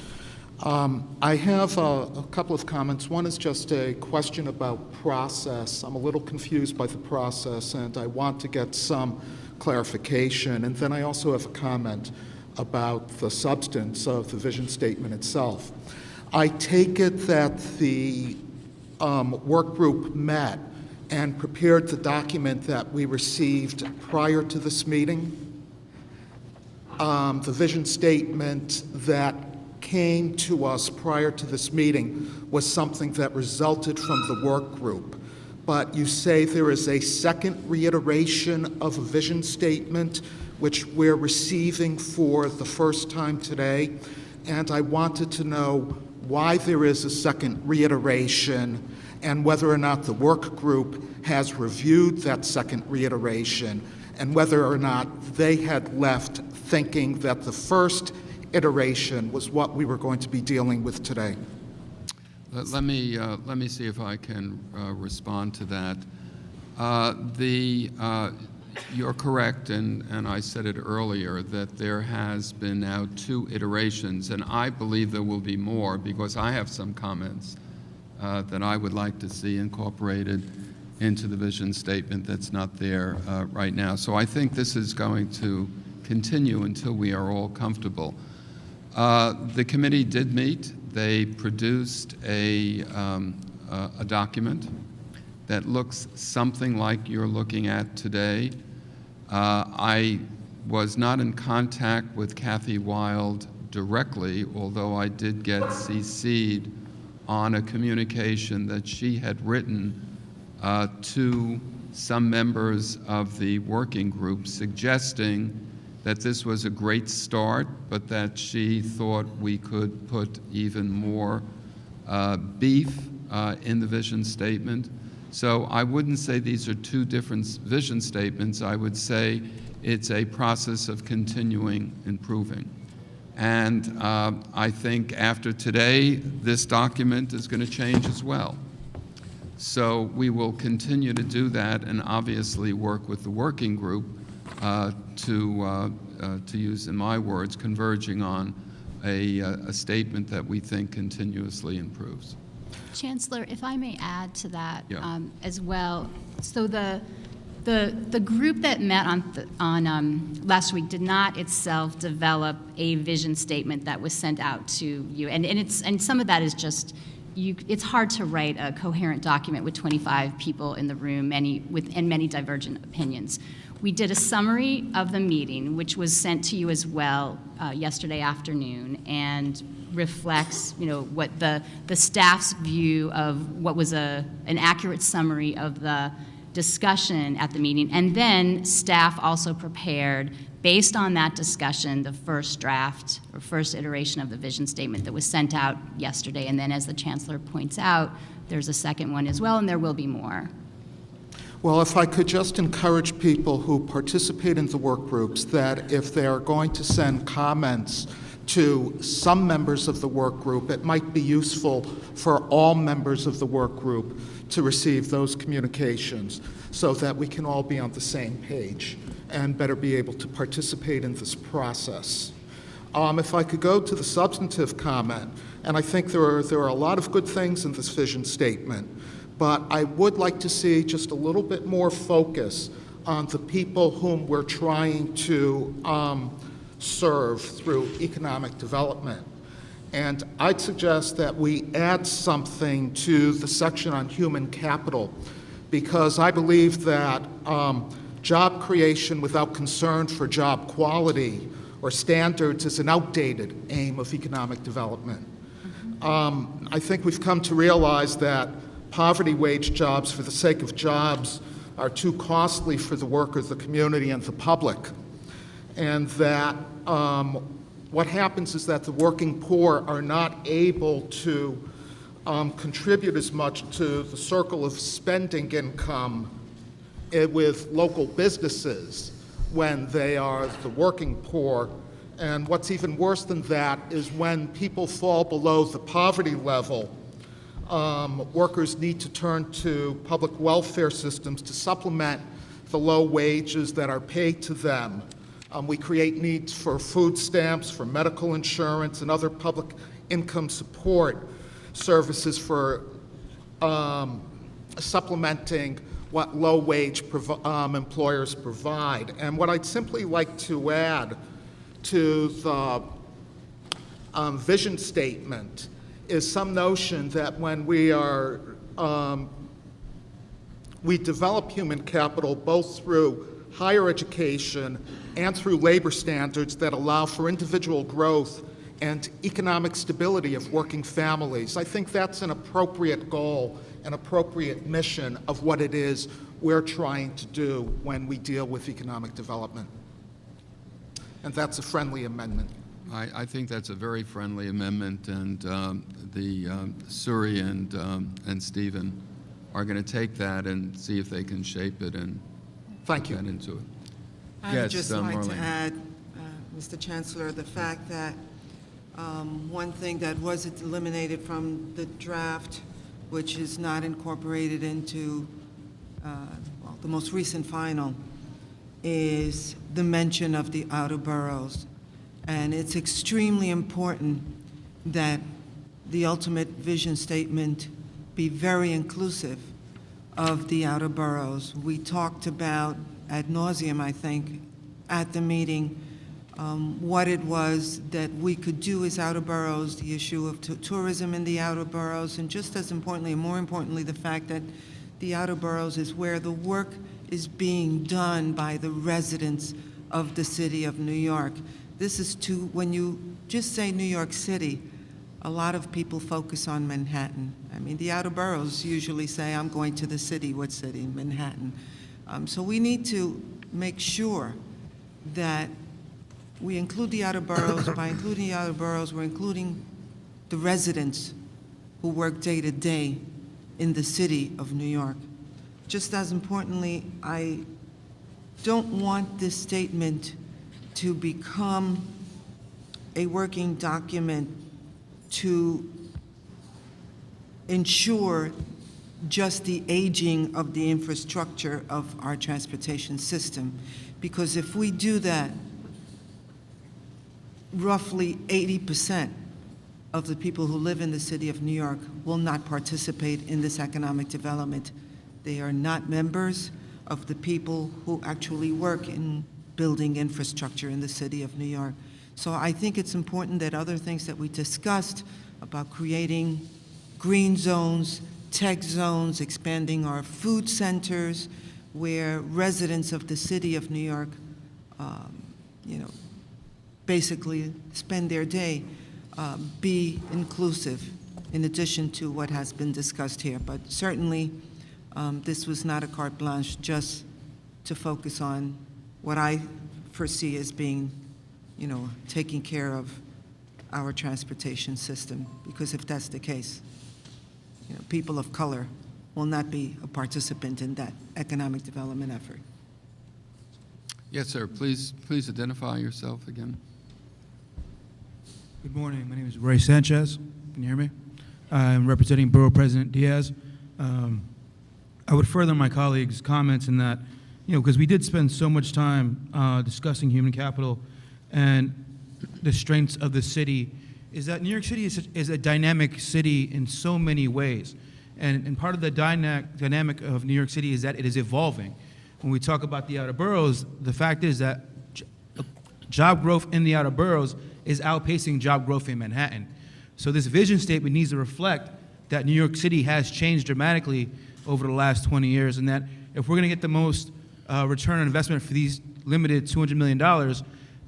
I have a couple of comments. One is just a question about process. I'm a little confused by the process, and I want to get some clarification. And then I also have a comment about the substance of the vision statement itself. I take it that the work group met and prepared the document that we received prior to this meeting. The vision statement that came to us prior to this meeting was something that resulted from the work group. But you say there is a second reiteration of a vision statement which we're receiving for the first time today. And I wanted to know why there is a second reiteration and whether or not the work group has reviewed that second reiteration and whether or not they had left thinking that the first iteration was what we were going to be dealing with today. Let me see if I can respond to that. You're correct, and I said it earlier, that there has been now 2 iterations, and I believe there will be more because I have some comments that I would like to see incorporated into the vision statement that's not there right now. So I think this is going to continue until we are all comfortable. The committee did meet. They produced a document that looks something like you're looking at today. I was not in contact with Kathy Wild directly, although I did get CC'd on a communication that she had written to some members of the working group suggesting that this was a great start, but that she thought we could put even more beef in the vision statement. So I wouldn't say these are two different vision statements. I would say it's a process of continuing improving. And I think after today, this document is going to change as well. So we will continue to do that and obviously work with the working group to use, in my words, converging on a statement that we think continuously improves. Chancellor, if I may add to that Yeah. as well. So the group that met on last week did not itself develop a vision statement that was sent out to you, and some of that is just it's hard to write a coherent document with 25 people in the room, and many divergent opinions. We did a summary of the meeting, which was sent to you as well yesterday afternoon, and reflects, what the staff's view of what was an accurate summary of the discussion at the meeting. And then staff also prepared, based on that discussion, the first draft or first iteration of the vision statement that was sent out yesterday. And then, as the Chancellor points out, there's a second one as well, and there will be more. Well, if I could just encourage people who participate in the work groups that if they are going to send comments to some members of the work group, it might be useful for all members of the work group to receive those communications so that we can all be on the same page and better be able to participate in this process. If I could go to the substantive comment, and I think there are a lot of good things in this vision statement, but I would like to see just a little bit more focus on the people whom we're trying to serve through economic development. And I'd suggest that we add something to the section on human capital, because I believe that job creation without concern for job quality or standards is an outdated aim of economic development. I think we've come to realize that poverty wage jobs for the sake of jobs are too costly for the workers, the community, and the public. And that what happens is that the working poor are not able to contribute as much to the circle of spending income with local businesses when they are the working poor. And what's even worse than that is when people fall below the poverty level, workers need to turn to public welfare systems to supplement the low wages that are paid to them. We create needs for food stamps, for medical insurance, and other public income support services for supplementing what low-wage employers provide. And what I'd simply like to add to the vision statement is some notion that when we develop human capital both through higher education and through labor standards that allow for individual growth and economic stability of working families. I think that's an appropriate goal, an appropriate mission of what it is we're trying to do when we deal with economic development. And that's a friendly amendment. I think that's a very friendly amendment, and Suri and Stephen are going to take that and see if they can shape it and Thank you. put that into it. I Yes, would just like to Marlene. add, Mr. Chancellor, the fact that one thing that was eliminated from the draft, which is not incorporated into the most recent final, is the mention of the outer boroughs. And it's extremely important that the ultimate vision statement be very inclusive of the outer boroughs. We talked about ad nauseum, I think, at the meeting, what it was that we could do as outer boroughs, the issue of tourism in the outer boroughs, and just as importantly, and more importantly, the fact that the outer boroughs is where the work is being done by the residents of the city of New York. This is when you just say New York City, a lot of people focus on Manhattan. I mean, the outer boroughs usually say, I'm going to the city. What city? Manhattan. So we need to make sure that we include the outer boroughs. By including the outer boroughs, we're including the residents who work day to day in the city of New York. Just as importantly, I don't want this statement to become a working document to ensure just the aging of the infrastructure of our transportation system. Because if we do that, roughly 80% of the people who live in the city of New York will not participate in this economic development. They are not members of the people who actually work in building infrastructure in the city of New York. So I think it's important that other things that we discussed about creating green zones, tech zones, expanding our food centers, where residents of the city of New York, basically spend their day, be inclusive in addition to what has been discussed here. But certainly, this was not a carte blanche just to focus on what I foresee as being, taking care of our transportation system. Because if that's the case, people of color will not be a participant in that economic development effort. Yes, sir. Please identify yourself again. Good morning. My name is Roy Sanchez. Can you hear me? I'm representing Borough President Diaz. I would further my colleagues' comments in that, because we did spend so much time discussing human capital and the strengths of the city, is that New York City is a dynamic city in so many ways. And part of the dynamic of New York City is that it is evolving. When we talk about the outer boroughs, the fact is that job growth in the outer boroughs is outpacing job growth in Manhattan. So this vision statement needs to reflect that New York City has changed dramatically over the last 20 years, and that if we're going to get the most return on investment for these limited $200 million,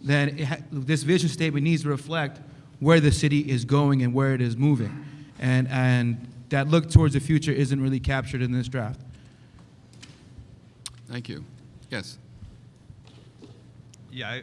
then this vision statement needs to reflect where the city is going and where it is moving. And that look towards the future isn't really captured in this draft. Thank you. Yes. Yeah,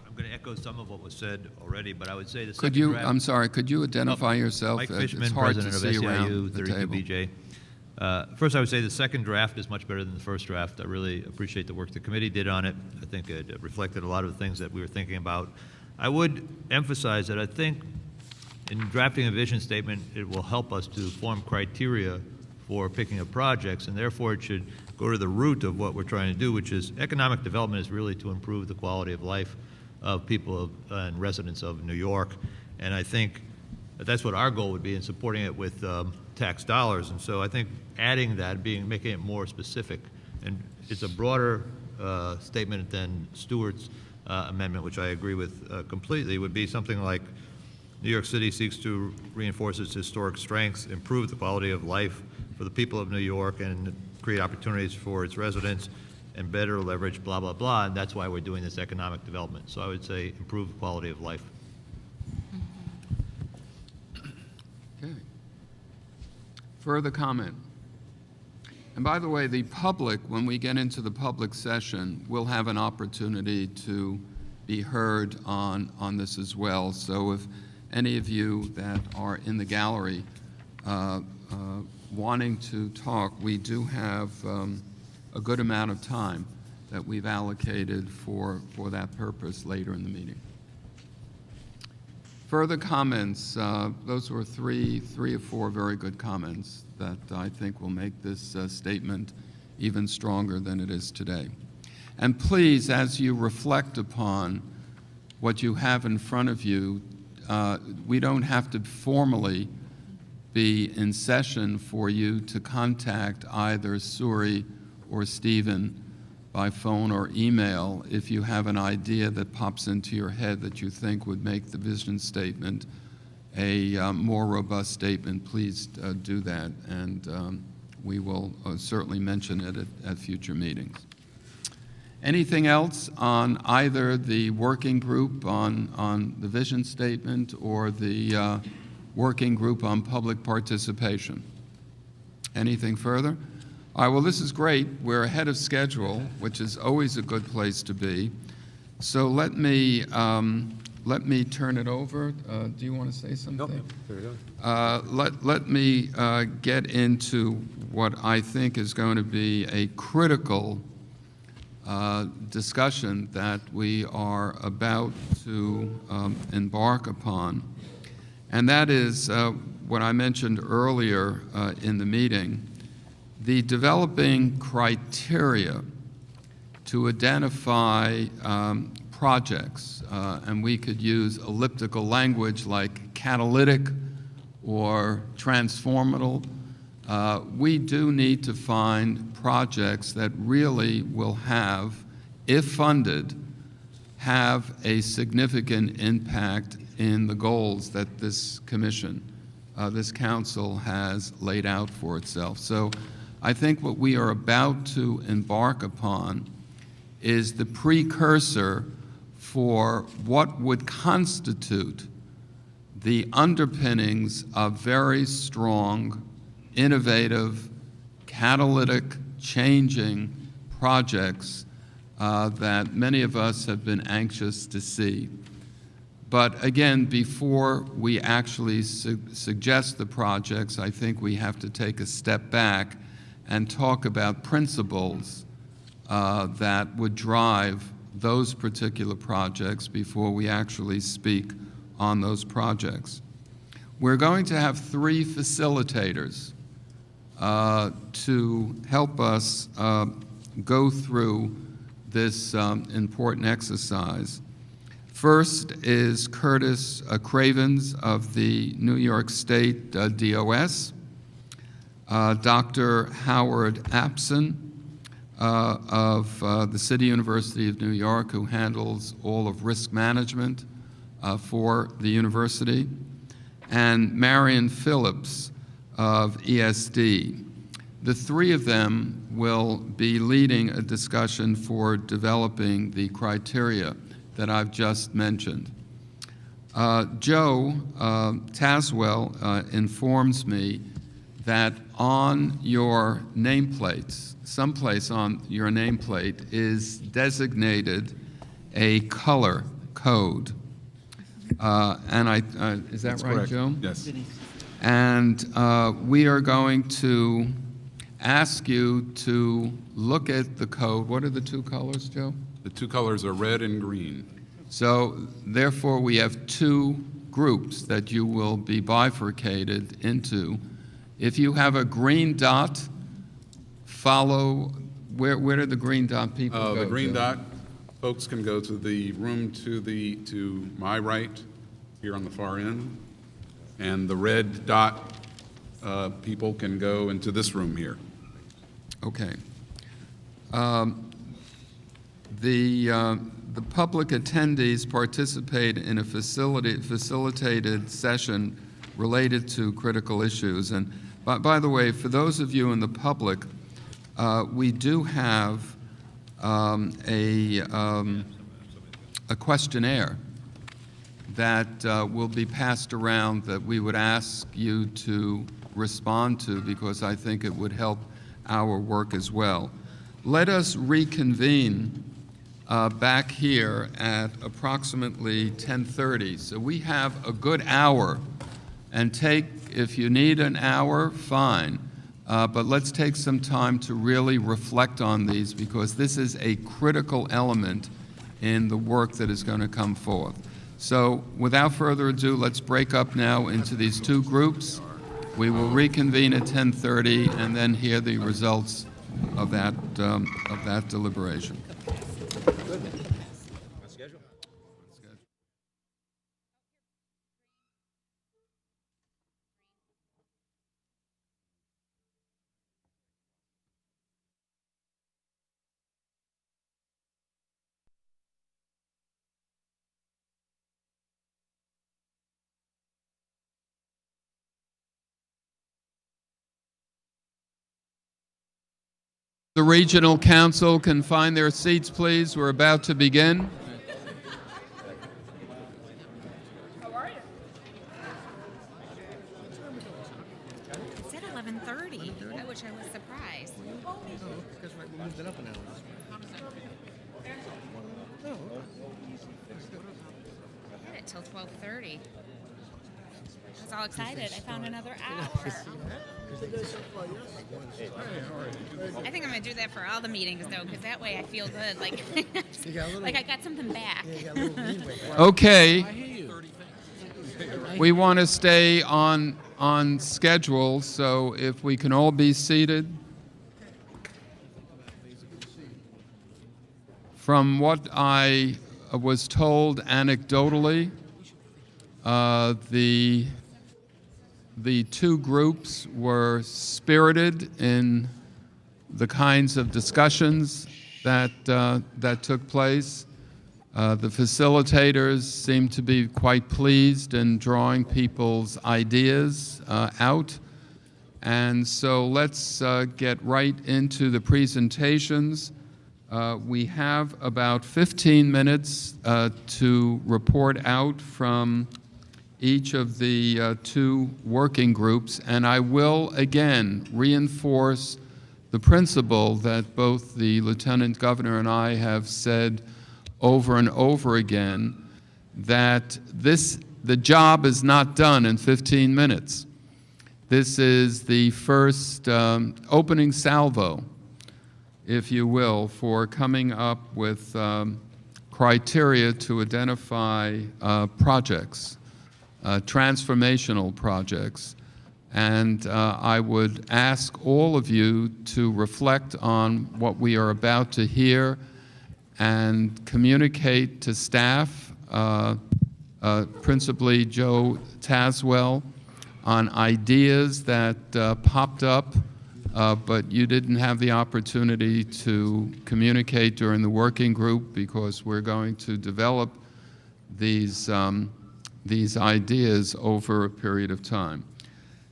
I'm going to echo some of what was said already, but I would say the Could second you, draft. I'm sorry, could you identify yourself? Mike It's Fishman, hard to president of see around SEIU, the 32 table. BJ. First, I would say the second draft is much better than the first draft. I really appreciate the work the committee did on it. I think it reflected a lot of the things that we were thinking about. I would emphasize that I think in drafting a vision statement, it will help us to form criteria for picking up projects, and therefore it should go to the root of what we're trying to do, which is economic development is really to improve the quality of life of people and residents of New York. And I think that's what our goal would be in supporting it with tax dollars. And so I think adding that, making it more specific, and it's a broader statement than Stewart's amendment, which I agree with completely, would be something like New York City seeks to reinforce its historic strengths, improve the quality of life for the people of New York, and create opportunities for its residents, and better leverage blah, blah, blah, and that's why we're doing this economic development. So I would say improve the quality of life. Okay. Further comment? And by the way, the public, when we get into the public session, will have an opportunity to be heard on this as well. So if any of you that are in the gallery wanting to talk, we do have a good amount of time that we've allocated for that purpose later in the meeting. Further comments? Those were three or four very good comments that I think will make this statement even stronger than it is today. And please, as you reflect upon what you have in front of you, we don't have to formally be in session for you to contact either Suri or Stephen by phone or email if you have an idea that pops into your head that you think would make the vision statement a more robust statement. Please do that, and we will certainly mention it at future meetings. Anything else on either the working group on the vision statement or the working group on public participation? Anything further? All right, well, this is great. We're ahead of schedule, which is always a good place to be. So let me let me turn it over. Do you want to say something? Let me get into what I think is going to be a critical discussion that we are about to embark upon. And that is what I mentioned earlier in the meeting, the developing criteria to identify projects, and we could use elliptical language like catalytic or transformational. We do need to find projects that really will have, if funded, have a significant impact in the goals that this commission, this council has laid out for itself. So I think what we are about to embark upon is the precursor for what would constitute the underpinnings of very strong, innovative, catalytic, changing projects that many of us have been anxious to see. But again, before we actually suggest the projects, I think we have to take a step back and talk about principles that would drive those particular projects before we actually speak on those projects. We're going to have 3 facilitators to help us go through this important exercise. First is Curtis Cravens of the New York State DOS, Dr. Howard Apson of the City University of New York, who handles all of risk management for the university, and Marion Phillips of ESD. The 3 of them will be leading a discussion for developing the criteria that I've just mentioned. Joe Taswell informs me that on your nameplates, someplace on your nameplate is designated a color code. And is that right, correct. Joe? Yes. And we are going to ask you to look at the code. What are the 2 colors, Joe? The 2 colors are red and green. So therefore, we have 2 groups that you will be bifurcated into. If you have a green dot, follow, where do the green dot people go? The green Joe? dot, folks can go to the room to my right, here on the far end, and the red dot people can go into this room here. Okay. The public attendees participate in a facilitated session related to critical issues. And by the way, for those of you in the public, we do have a questionnaire that will be passed around that we would ask you to respond to, because I think it would help our work as well. Let us reconvene back here at approximately 10:30. So we have a good hour, and if you need an hour, fine. But let's take some time to really reflect on these, because this is a critical element in the work that is going to come forth. So without further ado, let's break up now into these 2 groups. We will reconvene at 10:30 and then hear the results of that deliberation. The Regional Council can find their seats, please. We're about to begin. How are you? It said 11:30. I wish I was surprised. Because we moved it up an hour. Get it. it till 12:30. I was all excited. I found another hour. I think I'm gonna do that for all the meetings though, because that way I feel good. Like, like I got something back. Okay. We want to stay on schedule, so if we can all be seated. From what I was told anecdotally, the two groups were spirited in the kinds of discussions that took place. The facilitators seemed to be quite pleased in drawing people's ideas out. And so let's get right into the presentations. We have about 15 minutes to report out from each of the two working groups, and I will again reinforce the principle that both the Lieutenant Governor and I have said over and over again, that the job is not done in 15 minutes. This is the first opening salvo, if you will, for coming up with criteria to identify projects, transformational projects. And I would ask all of you to reflect on what we are about to hear and communicate to staff, principally Joe Taswell, on ideas that popped up, but you didn't have the opportunity to communicate during the working group because we're going to develop these ideas over a period of time.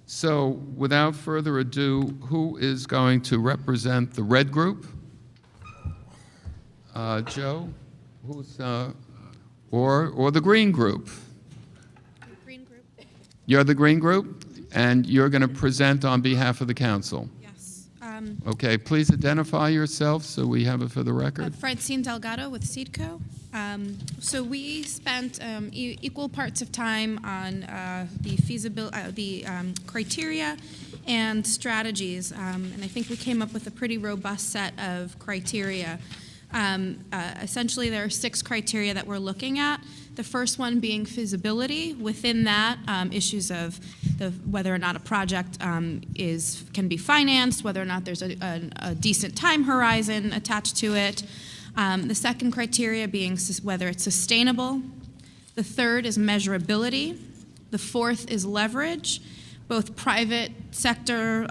So without further ado, who is going to represent the red group? Joe, who's, or the green group? Green group. You're the green group, and you're going to present on behalf of the council. Yes. Okay, please identify yourself so we have it for the record. Francine Delgado with Seedco. So we spent equal parts of time on the feasibility, criteria and strategies, and I think we came up with a pretty robust set of criteria. Essentially, there are 6 criteria that we're looking at. The first one being feasibility. Within that, issues of whether or not a project can be financed, whether or not there's a decent time horizon attached to it. The second criteria being whether it's sustainable. The third is measurability. The fourth is leverage. Both private sector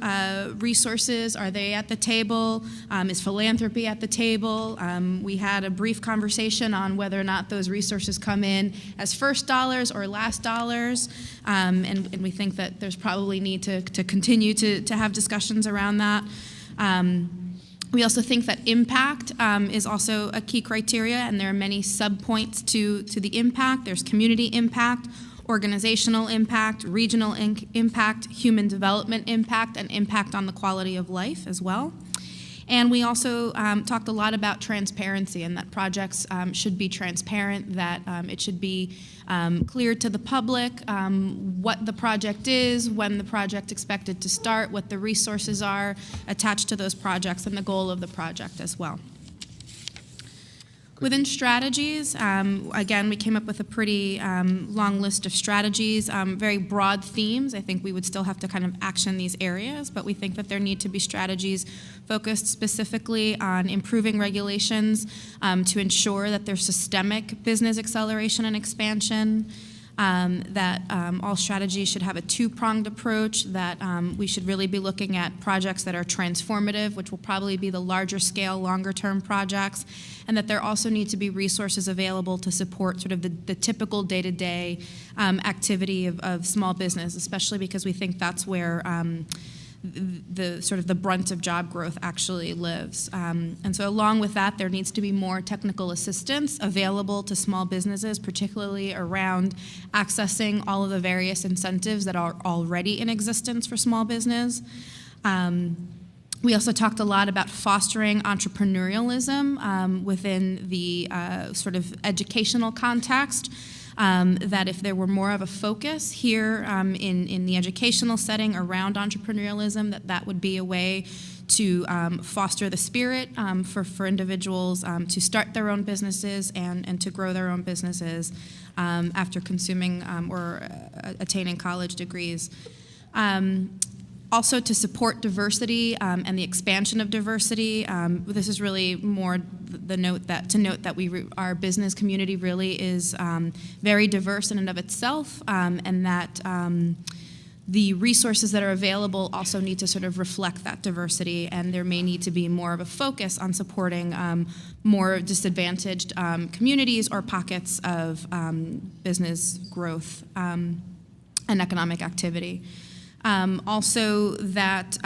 resources, are they at the table? Is philanthropy at the table? We had a brief conversation on whether or not those resources come in as first dollars or last dollars, and we think that there's probably need to continue to have discussions around that. We also think that impact is also a key criteria, and there are many sub-points to the impact. There's community impact, organizational impact, regional impact, human development impact, and impact on the quality of life as well. And we also talked a lot about transparency, and that projects should be transparent, that it should be clear to the public what the project is, when the project expected to start, what the resources are attached to those projects, and the goal of the project as well. Within strategies, again, we came up with a pretty long list of strategies, very broad themes. I think we would still have to kind of action these areas, but we think that there need to be strategies focused specifically on improving regulations to ensure that there's systemic business acceleration and expansion, that all strategies should have a two-pronged approach, that we should really be looking at projects that are transformative, which will probably be the larger scale, longer term projects, and that there also need to be resources available to support sort of the typical day-to-day activity of small business, especially because we think that's where the sort of the brunt of job growth actually lives. And so along with that, there needs to be more technical assistance available to small businesses, particularly around accessing all of the various incentives that are already in existence for small business. We also talked a lot about fostering entrepreneurialism within the sort of educational context. that if there were more of a focus here in the educational setting around entrepreneurialism, that would be a way to foster the spirit for individuals to start their own businesses and to grow their own businesses after consuming or attaining college degrees. Also to support diversity and the expansion of diversity. This is really more to note that our business community really is very diverse in and of itself, and that the resources that are available also need to sort of reflect that diversity, and there may need to be more of a focus on supporting more disadvantaged communities or pockets of business growth and economic activity. Also that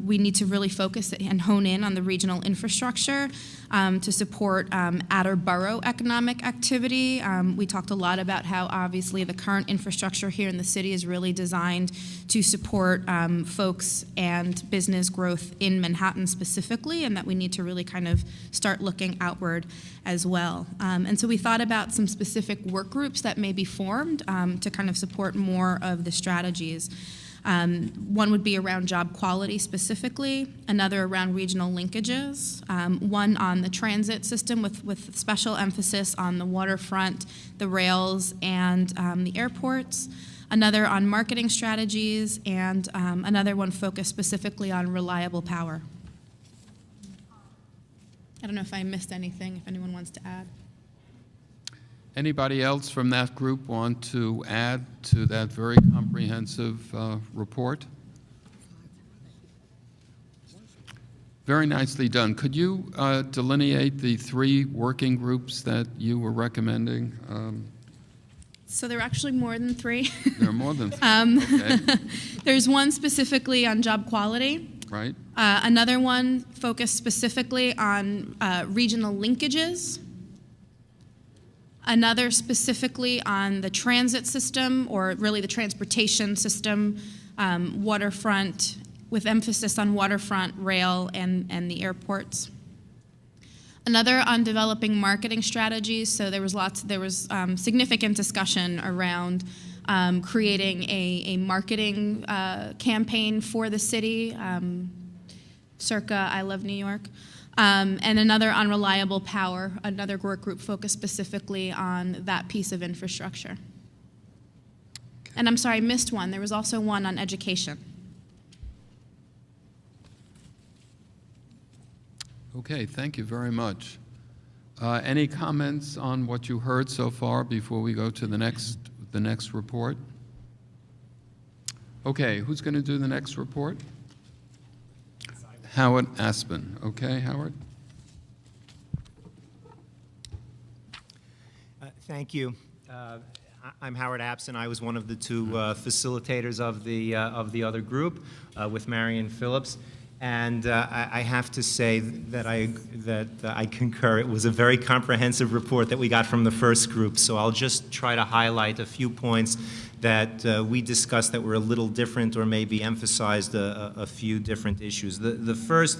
we need to really focus and hone in on the regional infrastructure to support outer borough economic activity. We talked a lot about how obviously the current infrastructure here in the city is really designed to support folks and business growth in Manhattan specifically, and that we need to really kind of start looking outward as well. And so we thought about some specific work groups that may be formed to kind of support more of the strategies. One would be around job quality specifically, another around regional linkages, one on the transit system with special emphasis on the waterfront, the rails, and the airports, another on marketing strategies, and another one focused specifically on reliable power. I don't know if I missed anything, if anyone wants to add. Anybody else from that group want to add to that very comprehensive report? Very nicely done. Could you delineate the 3 working groups that you were recommending? So there are actually more than 3. There are more than 3. Okay. There's one specifically on job quality. Right. Another one focused specifically on regional linkages. Another specifically on the transit system, or really the transportation system, waterfront, with emphasis on waterfront, rail, and the airports. Another on developing marketing strategies. So there was significant discussion around creating a marketing campaign for the city, circa I Love New York. And another on reliable power, another work group focused specifically on that piece of infrastructure. And I'm sorry, I missed one. There was also one on education. Okay, thank you very much. Any comments on what you heard so far before we go to the next report? Okay, who's going to do the next report? Howard Aspen. Okay, Howard? Thank you. I'm Howard Aspen. I was one of the 2 facilitators of the other group with Marion Phillips. And I have to say that I concur. It was a very comprehensive report that we got from the first group. So I'll just try to highlight a few points that we discussed that were a little different, or maybe emphasized a few different issues. The first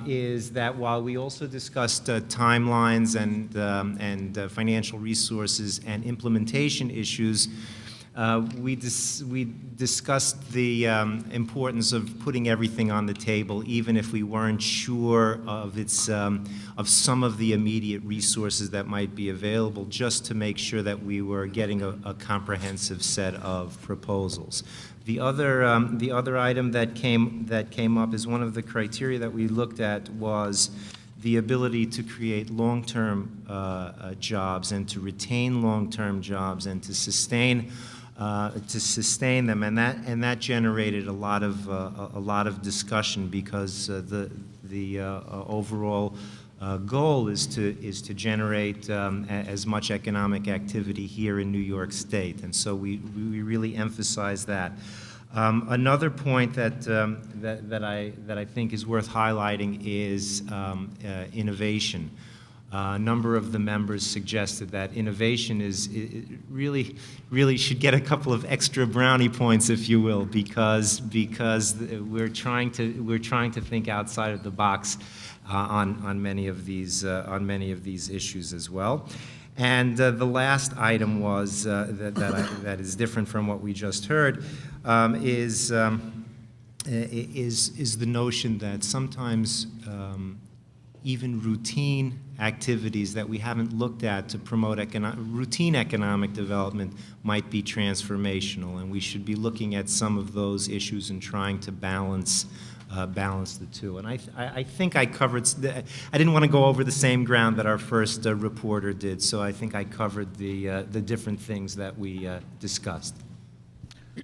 is that while we also discussed timelines and financial resources and implementation issues, we discussed the importance of putting everything on the table, even if we weren't sure of of some of the immediate resources that might be available, just to make sure that we were getting a comprehensive set of proposals. The other item that came up is one of the criteria that we looked at was the ability to create long-term jobs and to retain long-term jobs and to sustain them, and that generated a lot of discussion, because the overall goal is to generate as much economic activity here in New York State, and so we really emphasize that. Another point that I think is worth highlighting is innovation. A number of the members suggested that innovation really should get a couple of extra brownie points, if you will, because we're trying to think outside of the box on many of these issues as well. And the last item was that is different from what we just heard is the notion that sometimes even routine activities that we haven't looked at to promote routine economic development might be transformational, and we should be looking at some of those issues and trying to balance the two. And I think I covered, I didn't want to go over the same ground that our first reporter did, so I think I covered the different things that we discussed.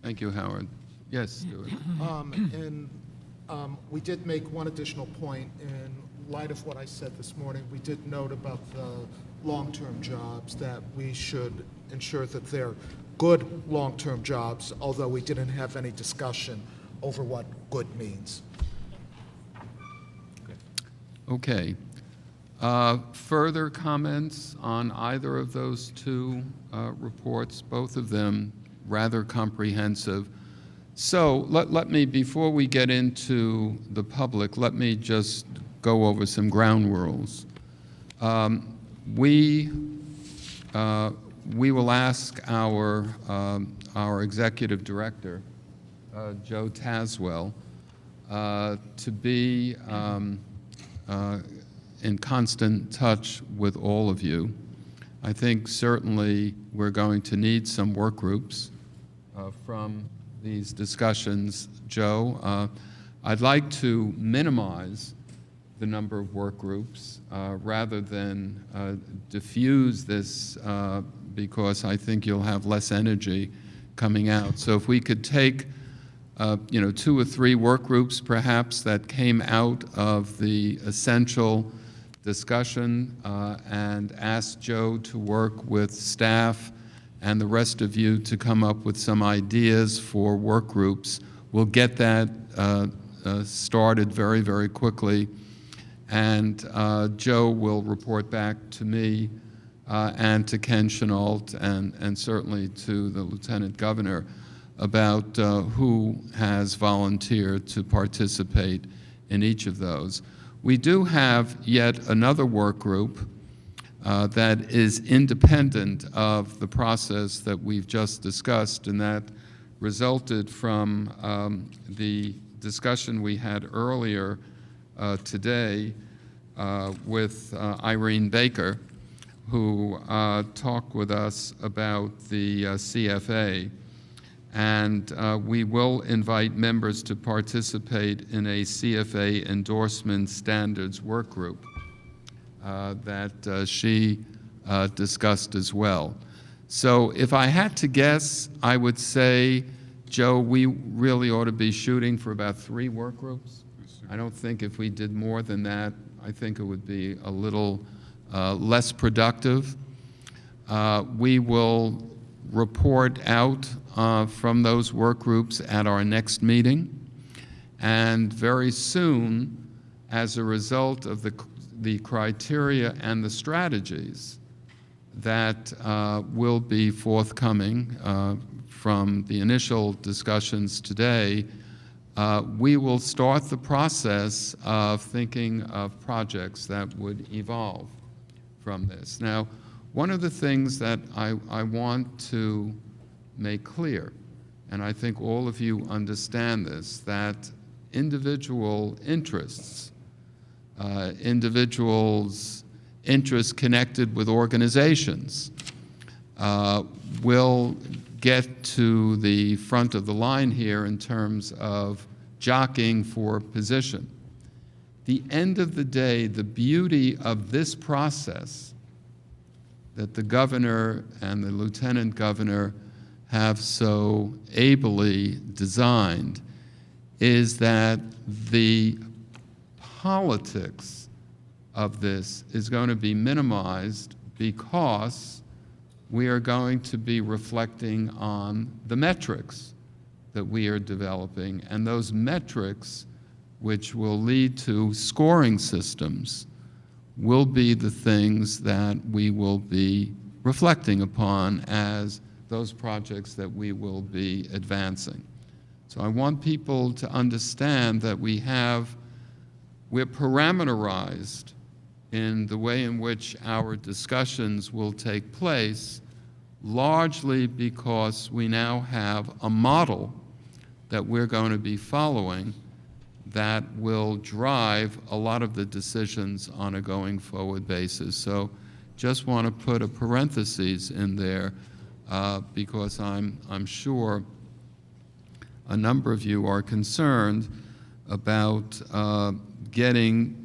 Thank you, Howard. Yes, Stuart. We did make one additional point in light of what I said this morning. We did note about the long-term jobs, that we should ensure that they're good long-term jobs, although we didn't have any discussion over what good means. Okay. Further comments on either of those two reports, both of them rather comprehensive. So let me, before we get into the public, let me just go over some ground rules. We will ask our executive director, Joe Tazewell, to be in constant touch with all of you. I think certainly we're going to need some work groups from these discussions. Joe, I'd like to minimize the number of work groups rather than diffuse this because I think you'll have less energy coming out. So if we could take 2 or 3 work groups perhaps that came out of the essential discussion and ask Joe to work with staff and the rest of you to come up with some ideas for work groups. We'll get that started very, very quickly. And Joe will report back to me and to Ken Chenault and certainly to the Lieutenant Governor about who has volunteered to participate in each of those. We do have yet another work group that is independent of the process that we've just discussed, and that resulted from the discussion we had earlier today with Irene Baker, who talked with us about the CFA. And we will invite members to participate in a CFA endorsement standards work group that she discussed as well. So if I had to guess, I would say, Joe, we really ought to be shooting for about 3 work groups. I don't think if we did more than that, I think it would be a little less productive. We will report out from those work groups at our next meeting. And very soon, as a result of the criteria and the strategies that will be forthcoming from the initial discussions today, we will start the process of thinking of projects that would evolve from this. Now, one of the things that I want to make clear, and I think all of you understand this, that individual interests, individuals' interests connected with organizations will get to the front of the line here in terms of jockeying for position. The end of the day, the beauty of this process that the governor and the lieutenant governor have so ably designed is that the politics of this is going to be minimized because we are going to be reflecting on the metrics that we are developing, and those metrics, which will lead to scoring systems, will be the things that we will be reflecting upon as those projects that we will be advancing. So I want people to understand that we're parameterized in the way in which our discussions will take place, largely because we now have a model that we're going to be following that will drive a lot of the decisions on a going forward basis. So just want to put a parenthesis in there because I'm sure a number of you are concerned about getting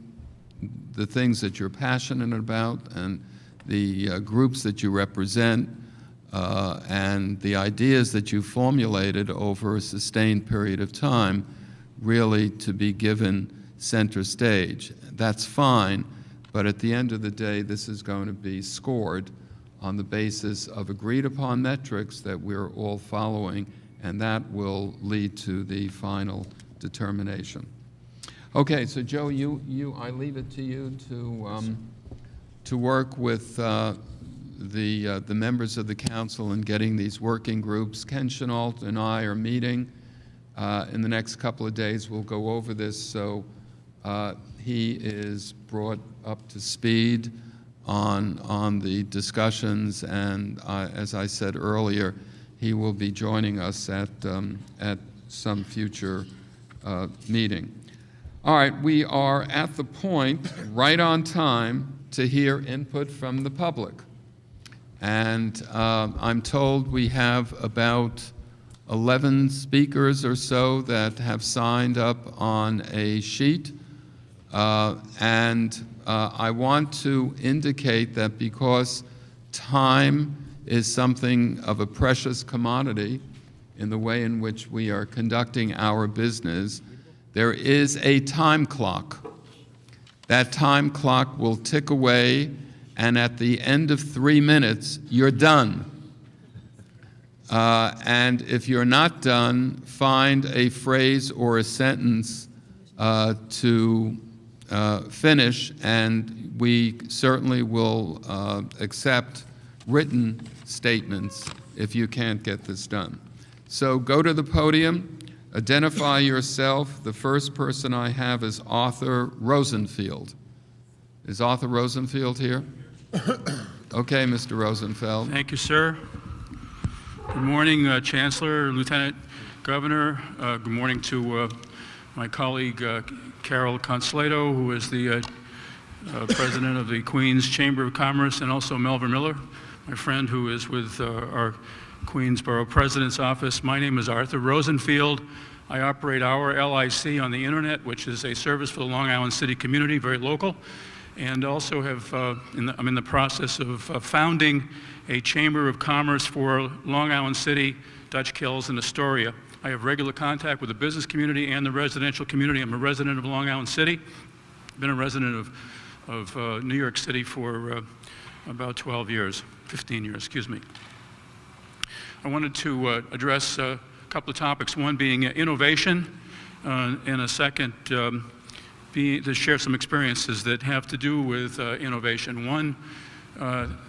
the things that you're passionate about and the groups that you represent and the ideas that you formulated over a sustained period of time really to be given center stage. That's fine, but at the end of the day, this is going to be scored on the basis of agreed upon metrics that we're all following, and that will lead to the final determination. Okay, so Joe, I leave it to you to work with the members of the council in getting these working groups. Ken Chenault and I are meeting in the next couple of days. We'll go over this so he is brought up to speed on the discussions, and as I said earlier, he will be joining us at some future meeting. All right, we are at the point, right on time, to hear input from the public. And I'm told we have about 11 speakers or so that have signed up on a sheet. I want to indicate that because time is something of a precious commodity in the way in which we are conducting our business, there is a time clock. That time clock will tick away, and at the end of 3 minutes, you're done. And if you're not done, find a phrase or a sentence to finish, and we certainly will accept written statements if you can't get this done. So go to the podium, identify yourself. The first person I have is Arthur Rosenfield. Is Arthur Rosenfield here? Okay, Mr. Rosenfeld. Thank you, sir. Good morning, Chancellor, Lieutenant Governor. Good morning to my colleague, Carol Consueto, who is the president of the Queens Chamber of Commerce, and also Melvin Miller, my friend who is with our Queensborough President's Office. My name is Arthur Rosenfield. I operate our LIC on the internet, which is a service for the Long Island City community, very local, and also have, I'm in the process of founding a Chamber of Commerce for Long Island City, Dutch Kills, and Astoria. I have regular contact with the business community and the residential community. I'm a resident of Long Island City. I've been a resident of New York City for about 12 years, 15 years, excuse me. I wanted to address a couple of topics, one being innovation, and a second to share some experiences that have to do with innovation. One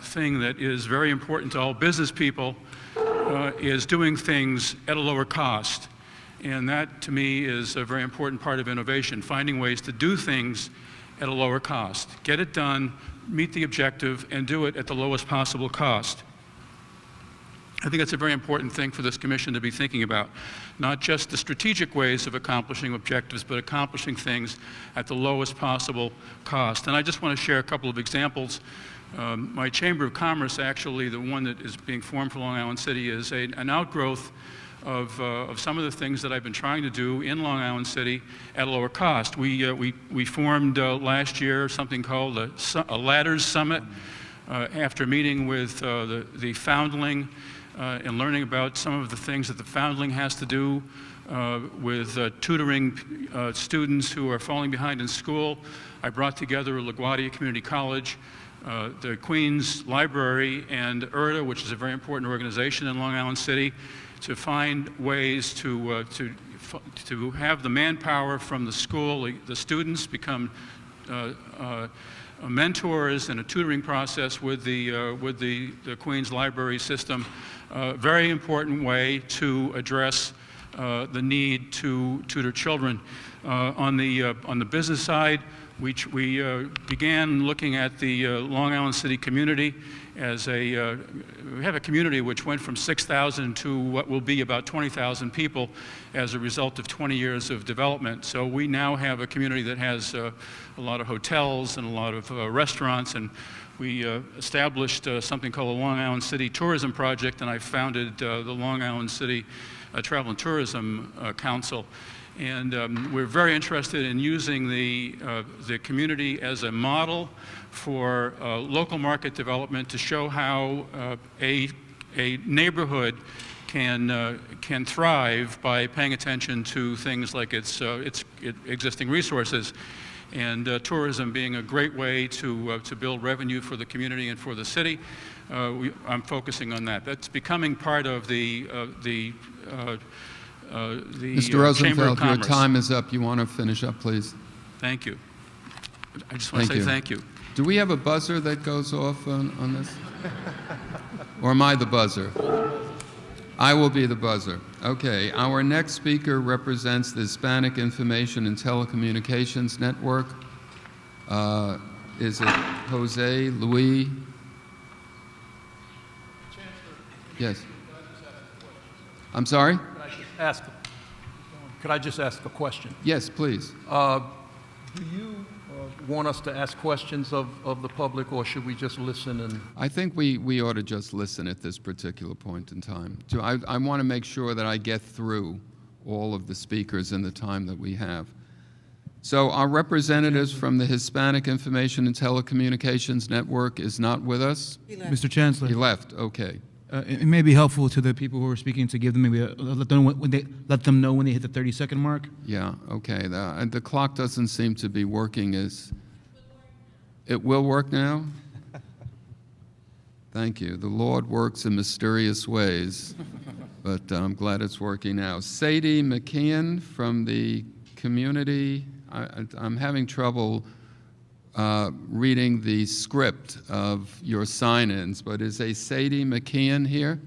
thing that is very important to all business people is doing things at a lower cost. And that, to me, is a very important part of innovation, finding ways to do things at a lower cost. Get it done, meet the objective, and do it at the lowest possible cost. I think that's a very important thing for this commission to be thinking about. Not just the strategic ways of accomplishing objectives, but accomplishing things at the lowest possible cost. And I just want to share a couple of examples. My Chamber of Commerce, actually, the one that is being formed for Long Island City, is an outgrowth of some of the things that I've been trying to do in Long Island City at a lower cost. We formed last year something called a Ladders Summit after meeting with the Foundling and learning about some of the things that the Foundling has to do with tutoring students who are falling behind in school. I brought together LaGuardia Community College, the Queens Library, and IRTA, which is a very important organization in Long Island City, to find ways to have the manpower from the school, the students become mentors in a tutoring process with the Queens Library system. Very important way to address the need to tutor children. On the business side, We began looking at the Long Island City community as we have a community which went from 6,000 to what will be about 20,000 people as a result of 20 years of development. So we now have a community that has a lot of hotels and a lot of restaurants, and we established something called the Long Island City Tourism Project, and I founded the Long Island City Travel and Tourism Council. And we're very interested in using the community as a model for local market development to show how a neighborhood can thrive by paying attention to things like its existing resources. And tourism being a great way to build revenue for the community and for the city. I'm focusing on that. That's becoming part of the Mr. Chamber of Rosenfeld, your Commerce. time is up. You want to finish up, please? Thank you. I just want to say thank you. Do we have a buzzer that goes off on this? Or am I the buzzer? I will be the buzzer. Okay, our next speaker represents the Hispanic Information and Telecommunications Network. Is it Jose Luis? Yes. I'm sorry? Could I just ask a question? Yes, please. Do you want us to ask questions of the public, or should we just listen and... I think we ought to just listen at this particular point in time. I want to make sure that I get through all of the speakers in the time that we have. So our representatives from the Hispanic Information and Telecommunications Network is not with us? Mr. Chancellor. He left, okay. It may be helpful to the people who are speaking to give them maybe let them know when they hit the 30-second mark. Yeah, okay. The clock doesn't seem to be working as... It will work now? Thank you. The Lord works in mysterious ways, but I'm glad it's working now. Sadie McKeon from the community. I'm having trouble reading the script of your sign-ins, but is a Sadie McKeon here?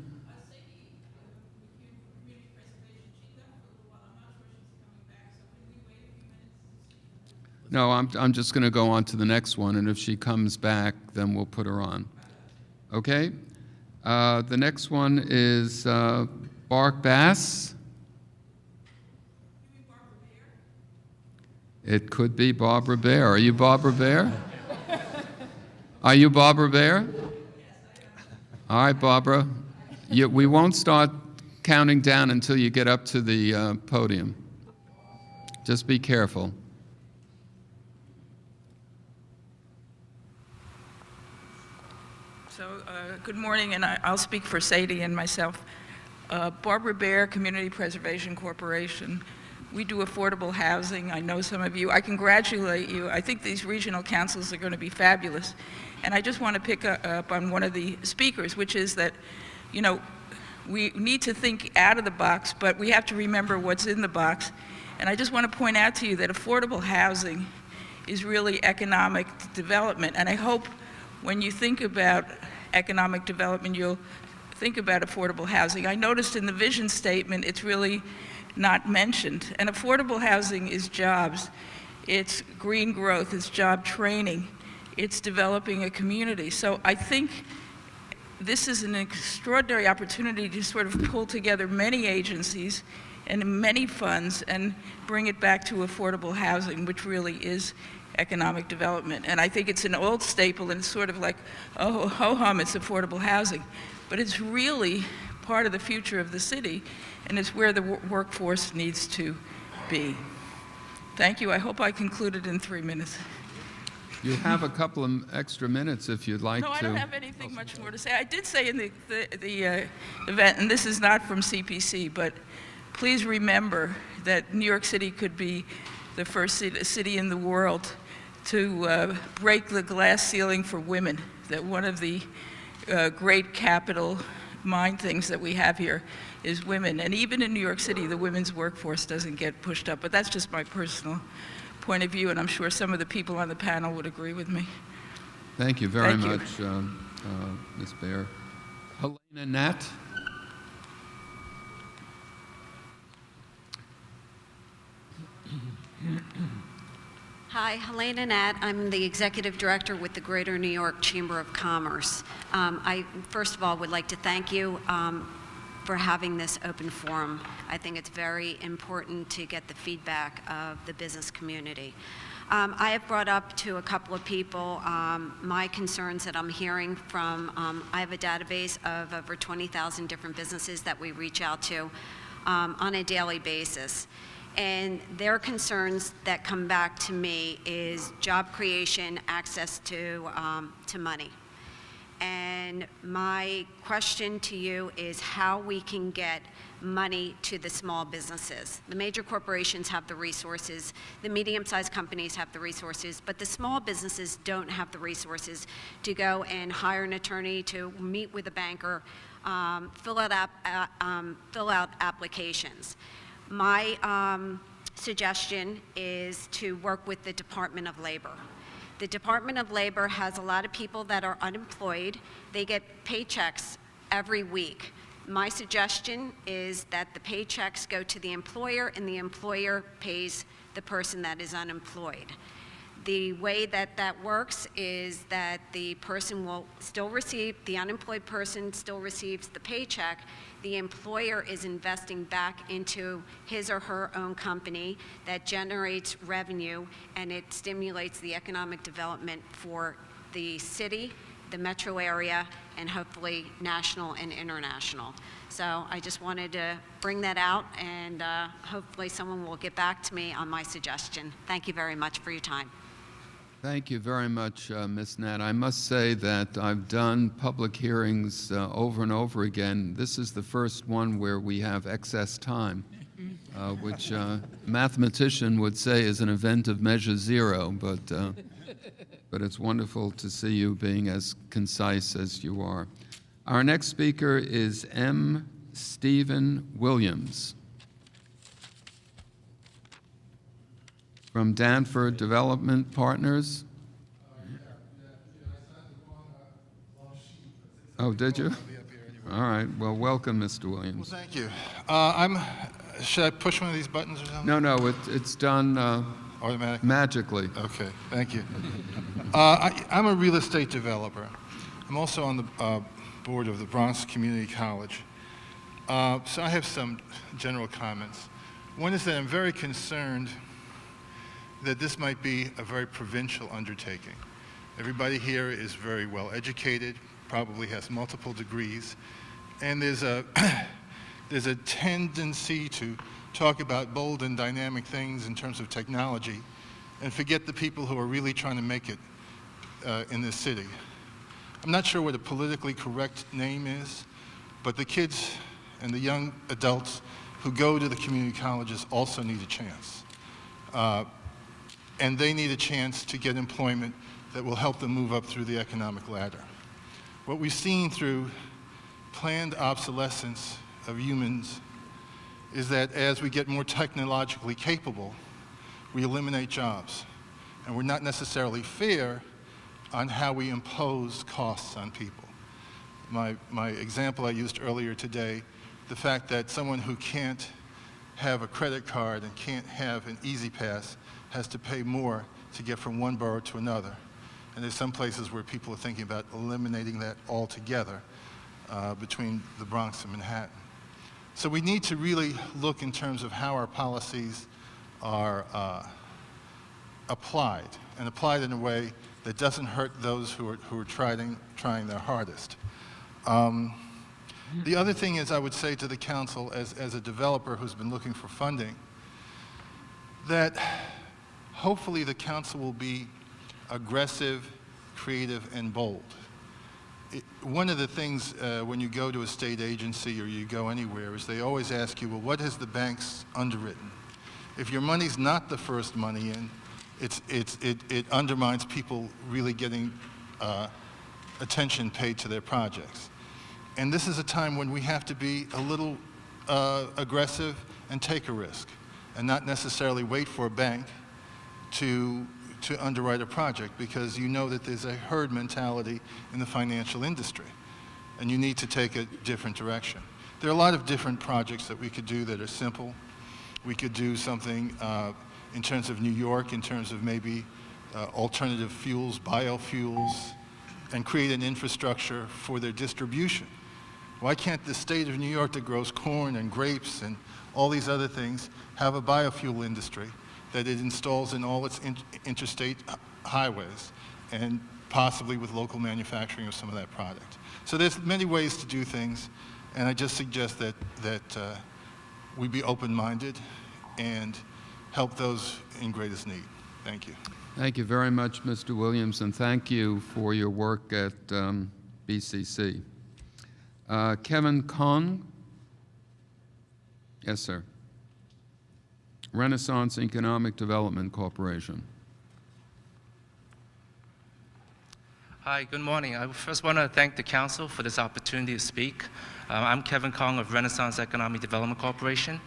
No, I'm just going to go on to the next one, and if she comes back, then we'll put her on. Okay? The next one is Bark Bass. It could be Barbara Bear. Are you Barbara Bear? Are you Barbara Bear? All right, Barbara. We won't start counting down until you get up to the podium. Just be careful. So, good morning, and I'll speak for Sadie and myself. Barbara Bear, Community Preservation Corporation. We do affordable housing. I know some of you. I congratulate you. I think these regional councils are going to be fabulous. And I just want to pick up on one of the speakers, which is that, you know, we need to think out of the box, but we have to remember what's in the box. And I just want to point out to you that affordable housing is really economic development. And I hope when you think about economic development, you'll think about affordable housing. I noticed in the vision statement, it's really not mentioned. And affordable housing is jobs. It's green growth, it's job training, it's developing a community. So I think this is an extraordinary opportunity to sort of pull together many agencies and many funds and bring it back to affordable housing, which really is economic development. And I think it's an old staple, and it's sort of like, oh, ho-hum, it's affordable housing. But it's really part of the future of the city, and it's where the workforce needs to be. Thank you. I hope I concluded in 3 minutes. You have a couple of extra minutes if you'd like to. No, I don't have anything much more to say. I did say in the event, and this is not from CPC, but please remember that New York City could be the first city in the world to break the glass ceiling for women, that one of the great capital mind things that we have here is women. And even in New York City, the women's workforce doesn't get pushed up. But that's just my personal point of view, and I'm sure some of the people on the panel would agree with me. Thank you very Thank you. much, Ms. Baer. Helena Nat. Hi, Helena Nat. I'm the Executive Director with the Greater New York Chamber of Commerce. I, first of all, would like to thank you for having this open forum. I think it's very important to get the feedback of the business community. I have brought up to a couple of people my concerns that I'm hearing from, I have a database of over 20,000 different businesses that we reach out to on a daily basis. And their concerns that come back to me is job creation, access to money. And my question to you is how we can get money to the small businesses. The major corporations have the resources, the medium-sized companies have the resources, but the small businesses don't have the resources to go and hire an attorney, to meet with a banker, fill out applications. My suggestion is to work with the Department of Labor. The Department of Labor has a lot of people that are unemployed. They get paychecks every week. My suggestion is that the paychecks go to the employer and the employer pays the person that is unemployed. The way that that works is that the person will still receive, the unemployed person still receives the paycheck. The employer is investing back into his or her own company that generates revenue, and it stimulates the economic development for the city, the metro area, and hopefully national and international. So I just wanted to bring that out, and hopefully someone will get back to me on my suggestion. Thank you very much for your time. Thank you very much, Ms. Nat. I must say that I've done public hearings over and over again. This is the first one where we have excess time, which a mathematician would say is an event of measure zero, but it's wonderful to see you being as concise as you are. Our next speaker is M. Stephen Williams from Danford Development Partners. Oh, did you? All right. Well, welcome, Mr. Williams. Well, thank you. Should I push one of these buttons or something? No, it's done automatically? Magically. Okay, thank you. I'm a real estate developer. I'm also on the board of the Bronx Community College. So I have some general comments. One is that I'm very concerned that this might be a very provincial undertaking. Everybody here is very well educated, probably has multiple degrees, and there's a tendency to talk about bold and dynamic things in terms of technology and forget the people who are really trying to make it in this city. I'm not sure what a politically correct name is, but the kids and the young adults who go to the community colleges also need a chance. And they need a chance to get employment that will help them move up through the economic ladder. What we've seen through planned obsolescence of humans is that as we get more technologically capable, we eliminate jobs. And we're not necessarily fair on how we impose costs on people. My example I used earlier today, the fact that someone who can't have a credit card and can't have an Easy Pass has to pay more to get from one borough to another. And there's some places where people are thinking about eliminating that altogether between the Bronx and Manhattan. So we need to really look in terms of how our policies are applied, and applied in a way that doesn't hurt those who are trying their hardest. The other thing is, I would say to the council, as a developer who's been looking for funding, that hopefully the council will be aggressive, creative, and bold. One of the things when you go to a state agency or you go anywhere is they always ask you, well, what has the banks underwritten? If your money's not the first money in, it undermines people really getting attention paid to their projects. And this is a time when we have to be a little aggressive and take a risk, and not necessarily wait for a bank to underwrite a project, because you know that there's a herd mentality in the financial industry, and you need to take a different direction. There are a lot of different projects that we could do that are simple. We could do something in terms of New York, in terms of maybe alternative fuels, biofuels, and create an infrastructure for their distribution. Why can't the state of New York that grows corn and grapes and all these other things have a biofuel industry that it installs in all its interstate highways, and possibly with local manufacturing of some of that product? So there's many ways to do things, and I just suggest that we be open-minded and help those in greatest need. Thank you. Thank you very much, Mr. Williams, and thank you for your work at BCC. Kevin Kong? Yes, sir. Renaissance Economic Development Corporation. Hi, good morning. I first want to thank the council for this opportunity to speak. I'm Kevin Kong of Renaissance Economic Development Corporation.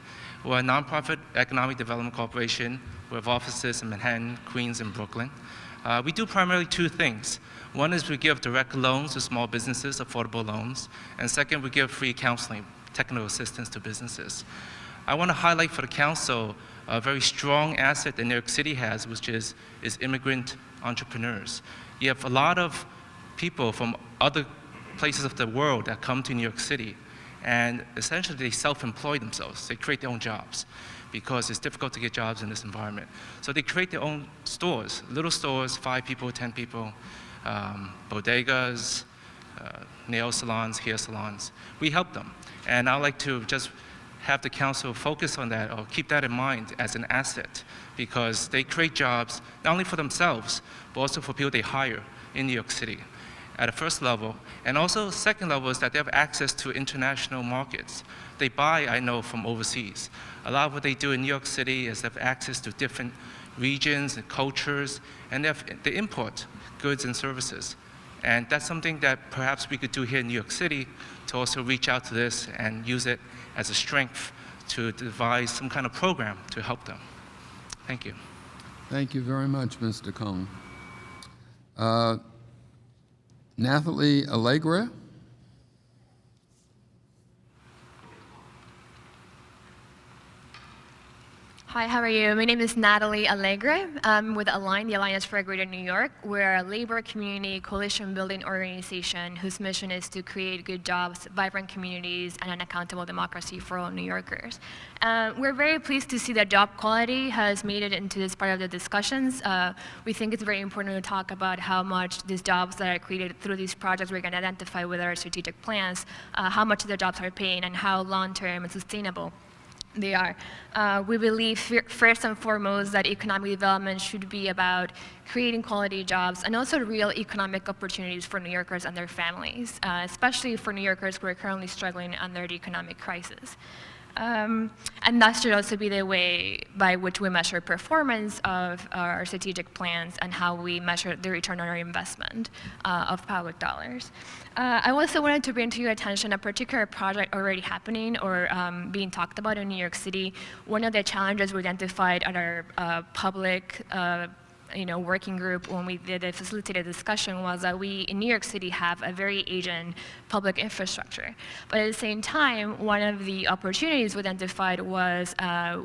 We're a nonprofit economic development corporation with offices in Manhattan, Queens, and Brooklyn. We do primarily two things. One is we give direct loans to small businesses, affordable loans, and second, we give free counseling, technical assistance to businesses. I want to highlight for the council a very strong asset that New York City has, which is immigrant entrepreneurs. You have a lot of people from other places of the world that come to New York City, and essentially they self-employ themselves. They create their own jobs because it's difficult to get jobs in this environment. So they create their own stores, little stores, 5 people, 10 people, bodegas, nail salons, hair salons. We help them. And I'd like to just have the council focus on that, or keep that in mind as an asset, because they create jobs not only for themselves, but also for people they hire in New York City at the first level. And also second level is that they have access to international markets. They buy, I know, from overseas. A lot of what they do in New York City is they have access to different regions and cultures, and they import goods and services. And that's something that perhaps we could do here in New York City to also reach out to this and use it as a strength to devise some kind of program to help them. Thank you. Thank you very much, Mr. Kong. Nathalie Allegre? Hi, how are you? My name is Natalie Allegre. I'm with Align, the Alliance for Greater New York. We're a labor community coalition building organization whose mission is to create good jobs, vibrant communities, and an accountable democracy for all New Yorkers. We're very pleased to see that job quality has made it into this part of the discussions. We think it's very important to talk about how much these jobs that are created through these projects we're going to identify with our strategic plans, how much the jobs are paying, and how long-term and sustainable they are. We believe first and foremost that economic development should be about creating quality jobs and also real economic opportunities for New Yorkers and their families, especially for New Yorkers who are currently struggling under the economic crisis. And that should also be the way by which we measure performance of our strategic plans and how we measure the return on our investment of public dollars. I also wanted to bring to your attention a particular project already happening or being talked about in New York City. One of the challenges we identified at our public working group when we did a facilitated discussion was that we in New York City have a very aging public infrastructure. But at the same time, one of the opportunities we identified was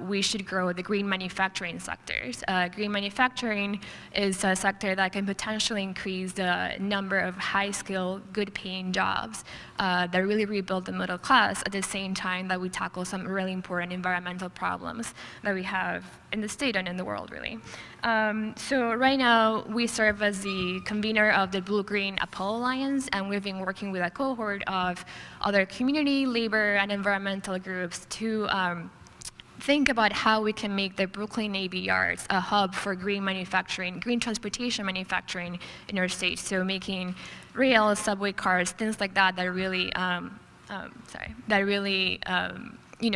we should grow the green manufacturing sectors. Green manufacturing is a sector that can potentially increase the number of high-skilled, good-paying jobs that really rebuild the middle class at the same time that we tackle some really important environmental problems that we have in the state and in the world, really. So right now, we serve as the convener of the Blue-Green Apollo Alliance, and we've been working with a cohort of other community, labor, and environmental groups to think about how we can make the Brooklyn Navy Yards a hub for green manufacturing, green transportation manufacturing in our state. So making rail, subway cars, things like that that really,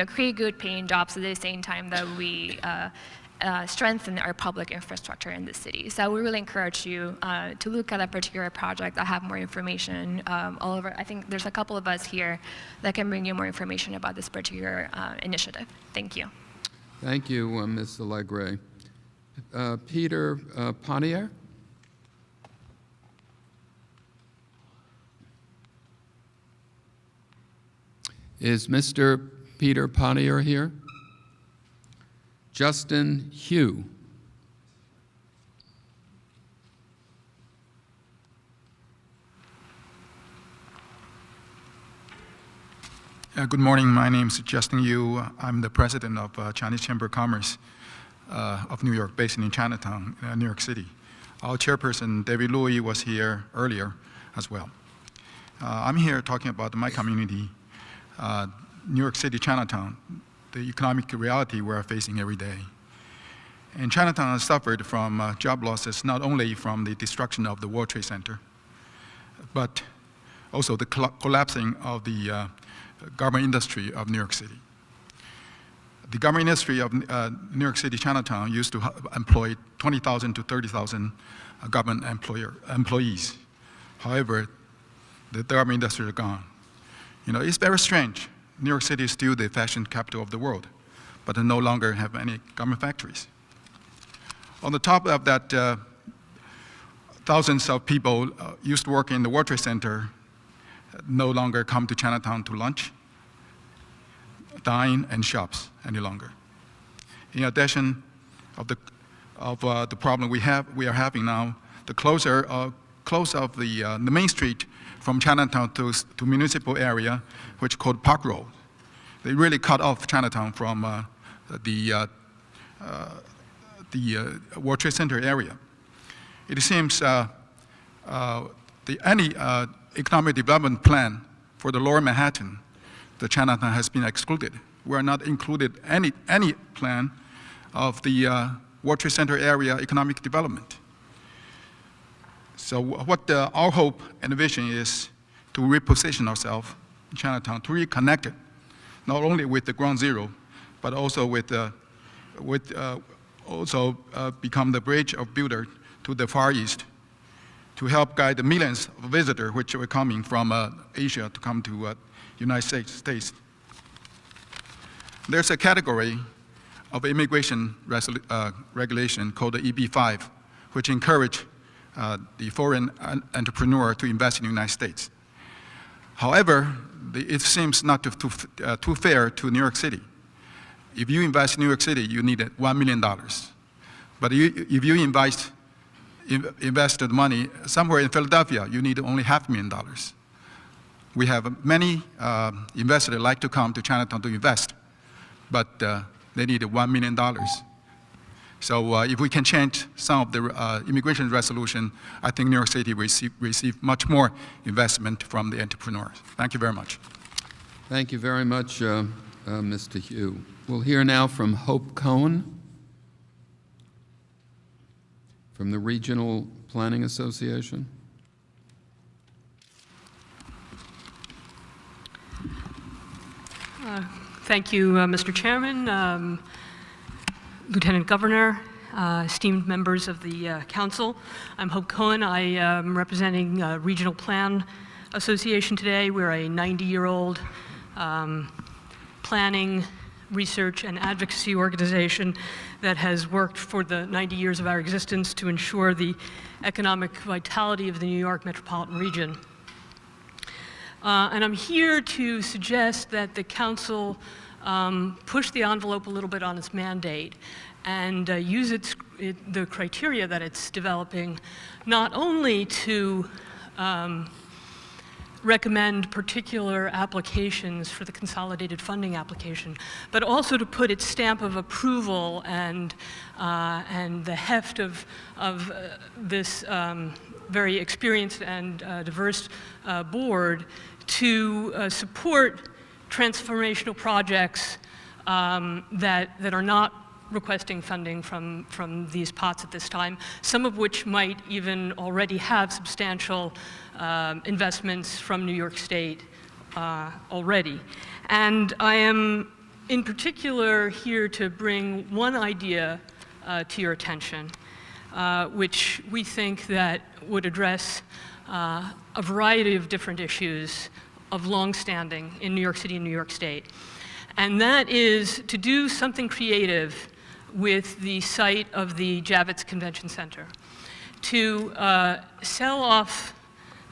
create good paying jobs at the same time that we strengthen our public infrastructure in the city. So we really encourage you to look at a particular project. I have more information all over. I think there's a couple of us here that can bring you more information about this particular initiative. Thank you. Thank you, Ms. Allegre. Peter Pontier? Is Mr. Peter Pontier here? Justin Hugh. Good morning. My name is Justin Yu. I'm the president of Chinese Chamber of Commerce of New York, based in Chinatown, New York City. Our chairperson, David Louis, was here earlier as well. I'm here talking about my community, New York City, Chinatown, the economic reality we're facing every day. And Chinatown has suffered from job losses, not only from the destruction of the World Trade Center, but also the collapsing of the garment industry of New York City. The garment industry of New York City, Chinatown used to employ 20,000 to 30,000 government employees. However, the garment industry is gone. You know, it's very strange. New York City is still the fashion capital of the world, but they no longer have any garment factories. On the top of that, thousands of people used to work in the World Trade Center no longer come to Chinatown to lunch, dine, and shops any longer. In addition of the problem we are having now, the close of the main street from Chinatown to municipal area, which is called Park Road. They really cut off Chinatown from the World Trade Center area. It seems any economic development plan for the lower Manhattan, the Chinatown has been excluded. We are not included any plan of the World Trade Center area economic development. So what our hope and vision is to reposition ourselves in Chinatown, to reconnect it, not only with the ground zero, but also become the bridge of builder to the Far East, to help guide the millions of visitors which were coming from Asia to come to United States. There's a category of immigration regulation called the EB-5, which encourage the foreign entrepreneur to invest in the United States. However, it seems not too fair to New York City. If you invest in New York City, you need $1 million. But if you invested money somewhere in Philadelphia, you need only $500,000. We have many investors that like to come to Chinatown to invest, but they need $1 million. So if we can change some of the immigration resolution, I think New York City will receive much more investment from the entrepreneurs. Thank you very much. Thank you very much, Mr. Hugh. We'll hear now from Hope Cohen from the Regional Planning Association. Thank you, Mr. Chairman, Lieutenant Governor, esteemed members of the Council. I'm Hope Cohen. I am representing Regional Plan Association today. We're a 90-year-old planning, research, and advocacy organization that has worked for the 90 years of our existence to ensure the economic vitality of the New York metropolitan region. And I'm here to suggest that the Council push the envelope a little bit on its mandate and use the criteria that it's developing not only to recommend particular applications for the consolidated funding application, but also to put its stamp of approval and the heft of this very experienced and diverse board to support transformational projects that are not requesting funding from these pots at this time, some of which might even already have substantial investments from New York State already. And I am in particular here to bring one idea to your attention, which we think that would address a variety of different issues of longstanding in New York City and New York State. And that is to do something creative with the site of the Javits Convention Center, to sell off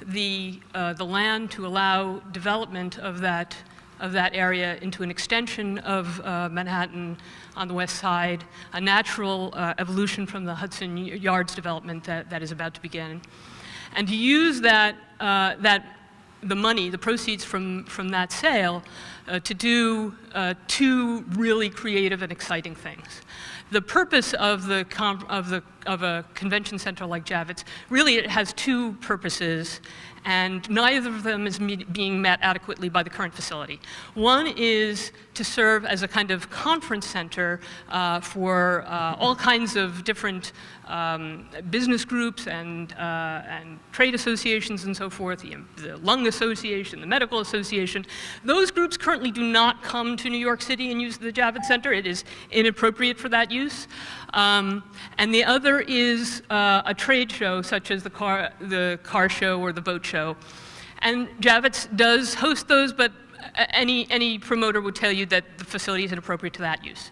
the land to allow development of that of that area into an extension of Manhattan on the west side, a natural evolution from the Hudson Yards development that is about to begin. And to use the money, the proceeds from that sale, to do two really creative and exciting things. The purpose of a convention center like Javits, really it has two purposes, and neither of them is being met adequately by the current facility. One is to serve as a kind of conference center for all kinds of different business groups and trade associations and so forth, the Lung Association, the Medical Association. Those groups currently do not come to New York City and use the Javits Center. It is inappropriate for that use. And the other is a trade show, such as the car show or the boat show. And Javits does host those, but any promoter would tell you that the facility is inappropriate to that use.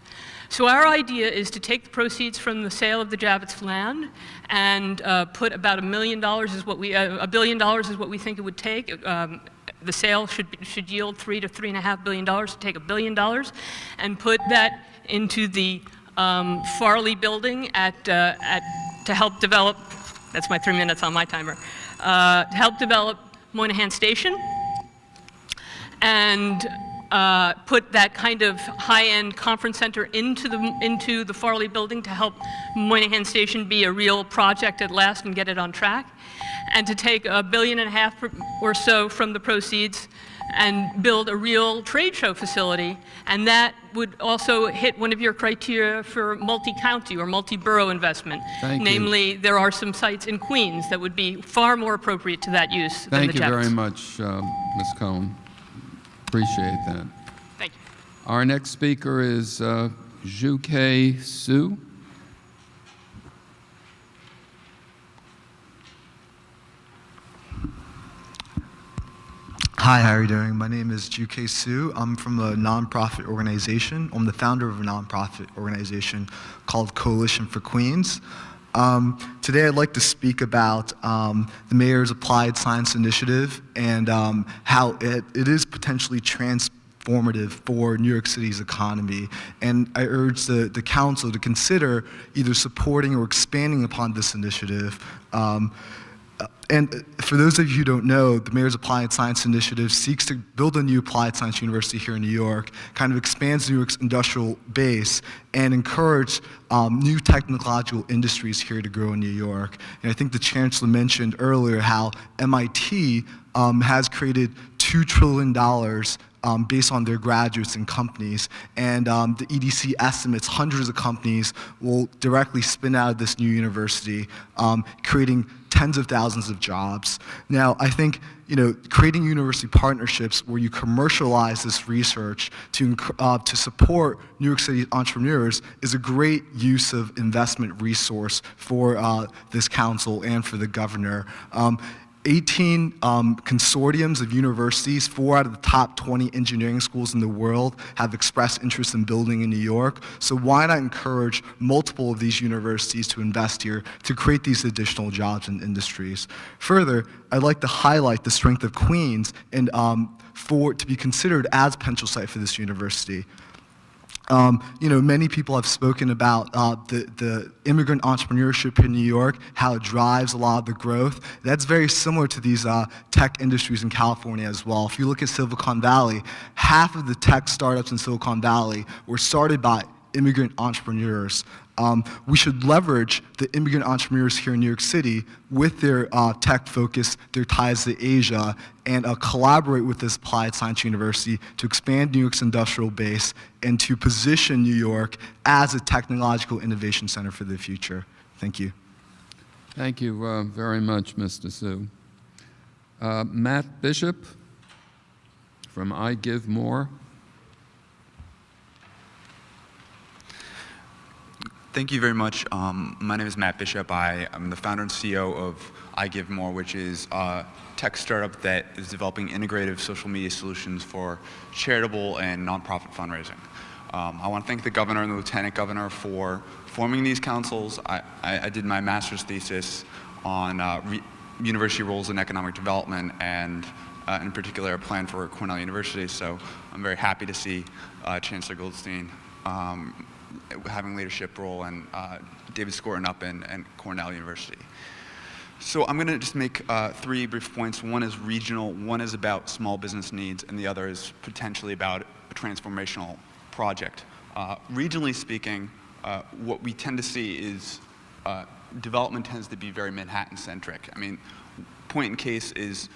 So our idea is to take the proceeds from the sale of the Javits land and put about $1 million is what we, $1 billion is what we think it would take. The sale should yield $3 to $3.5 billion. To take $1 billion and put that into the Farley building to help develop. That's my 3 minutes on my timer. To help develop Moynihan Station and put that kind of high-end conference center into the Farley building to help Moynihan Station be a real project at last and get it on track, and to take $1.5 billion or so from the proceeds and build a real trade show facility, and that would also hit one of your criteria for multi-county or multi-borough investment. Thank you. Namely, there are some sites in Queens that would be far more appropriate to that use than the Thank you Javits. very much, Ms. Cohen. Appreciate that. Thank you. Our next speaker is Zhu-Kei Su. Hi, how are you doing? My name is Zhu-Kei Su. I'm from a nonprofit organization. I'm the founder of a nonprofit organization called Coalition for Queens. Today I'd like to speak about the Mayor's Applied Science Initiative and how it is potentially transformative for New York City's economy. And I urge the council to consider either supporting or expanding upon this initiative. And for those of you who don't know, the Mayor's Applied Science Initiative seeks to build a new applied science university here in New York, kind of expands New York's industrial base, and encourage new technological industries here to grow in New York. And I think the Chancellor mentioned earlier how MIT has created $2 trillion based on their graduates and companies. And the EDC estimates hundreds of companies will directly spin out of this new university, creating tens of thousands of jobs. Now, I think creating university partnerships where you commercialize this research to support New York City entrepreneurs is a great use of investment resource for this council and for the governor. 18 consortiums of universities, 4 out of the top 20 engineering schools in the world have expressed interest in building in New York. So why not encourage multiple of these universities to invest here to create these additional jobs and industries? Further, I'd like to highlight the strength of Queens and to be considered as potential site for this university. Many people have spoken about the immigrant entrepreneurship in New York, how it drives a lot of the growth. That's very similar to these tech industries in California as well. If you look at Silicon Valley, half of the tech startups in Silicon Valley were started by immigrant entrepreneurs. We should leverage the immigrant entrepreneurs here in New York City with their tech focus, their ties to Asia, and collaborate with this applied science university to expand New York's industrial base and to position New York as a technological innovation center for the future. Thank you. Thank you very much, Mr. Su. Matt Bishop from I Give More. Thank you very much. My name is Matt Bishop. I'm the founder and CEO of I Give More, which is a tech startup that is developing integrative social media solutions for charitable and nonprofit fundraising. I want to thank the governor and the lieutenant governor for forming these councils. I did my master's thesis on university roles in economic development, and in particular a plan for Cornell University. So I'm very happy to see Chancellor Goldstein having leadership role and David Skorton up in Cornell University. So I'm going to just make 3 brief points. One is regional, one is about small business needs, and the other is potentially about a transformational project. Regionally speaking, what we tend to see is development tends to be very Manhattan-centric. I mean, point in case is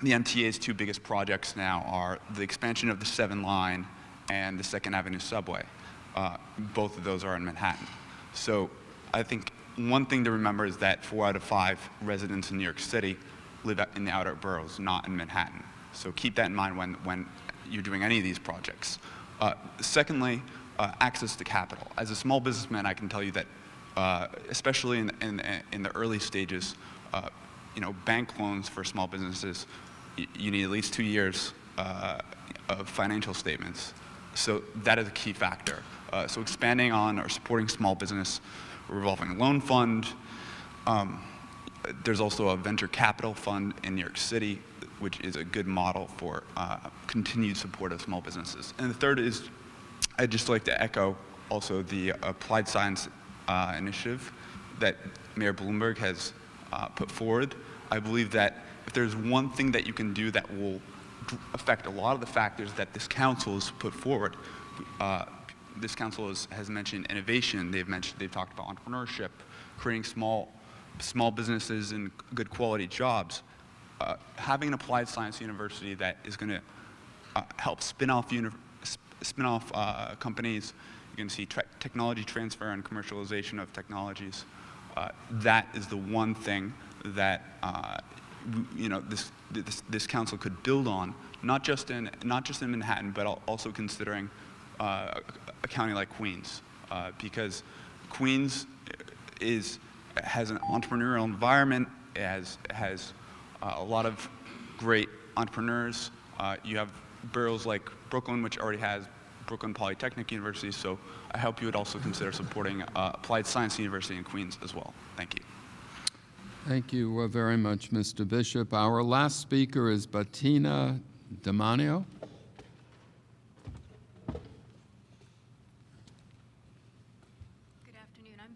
the MTA's 2 biggest projects now are the expansion of the 7 line and the 2nd Avenue subway. Both of those are in Manhattan. So I think one thing to remember is that 4 out of 5 residents in New York City live in the outer boroughs, not in Manhattan. So keep that in mind when you're doing any of these projects. Secondly, access to capital. As a small businessman, I can tell you that, especially in the early stages, bank loans for small businesses, you need at least 2 years of financial statements. So that is a key factor. So expanding on or supporting small business revolving loan fund. There's also a venture capital fund in New York City, which is a good model for continued support of small businesses. And the third is, I'd just like to echo also the applied science initiative that Mayor Bloomberg has put forward. I believe that if there's one thing that you can do that will affect a lot of the factors that this council has put forward, this council has mentioned innovation. They've talked about entrepreneurship, creating small businesses and good quality jobs. Having an applied science university that is going to help spin off companies. You can see technology transfer and commercialization of technologies. That is the one thing that this council could build on, not just in Manhattan, but also considering a county like Queens, because Queens has an entrepreneurial environment, has a lot of great entrepreneurs. You have boroughs like Brooklyn, which already has Brooklyn Polytechnic University, so I hope you would also consider supporting Applied Science University in Queens as well. Thank you. Thank you very much, Mr. Bishop. Our last speaker is Bettina Damanio.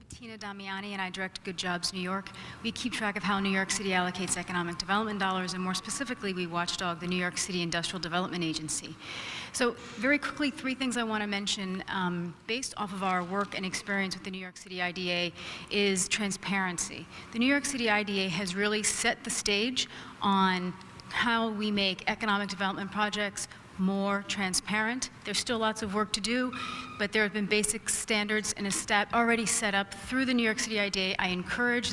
Bettina Damiani, and I direct Good Jobs New York. We keep track of how New York City allocates economic development dollars, and more specifically, we watchdog the New York City Industrial Development Agency. So very quickly, 3 things I want to mention based off of our work and experience with the New York City IDA is transparency. The New York City IDA has really set the stage on how we make economic development projects more transparent. There's still lots of work to do, but there have been basic standards and a step already set up through the New York City IDA. I encourage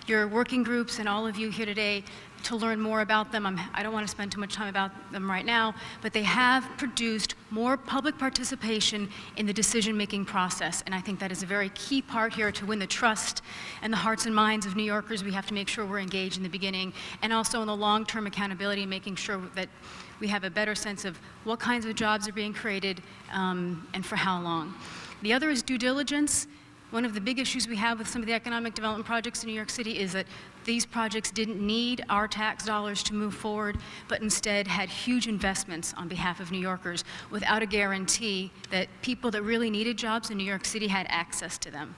your working groups and all of you here today to learn more about them. I don't want to spend too much time about them right now, but they have produced more public participation in the decision-making process, and I think that is a very key part here to win the trust and the hearts and minds of New Yorkers. We have to make sure we're engaged in the beginning, and also in the long-term accountability, making sure that we have a better sense of what kinds of jobs are being created and for how long. The other is due diligence. One of the big issues we have with some of the economic development projects in New York City is that these projects didn't need our tax dollars to move forward, but instead had huge investments on behalf of New Yorkers without a guarantee that people that really needed jobs in New York City had access to them.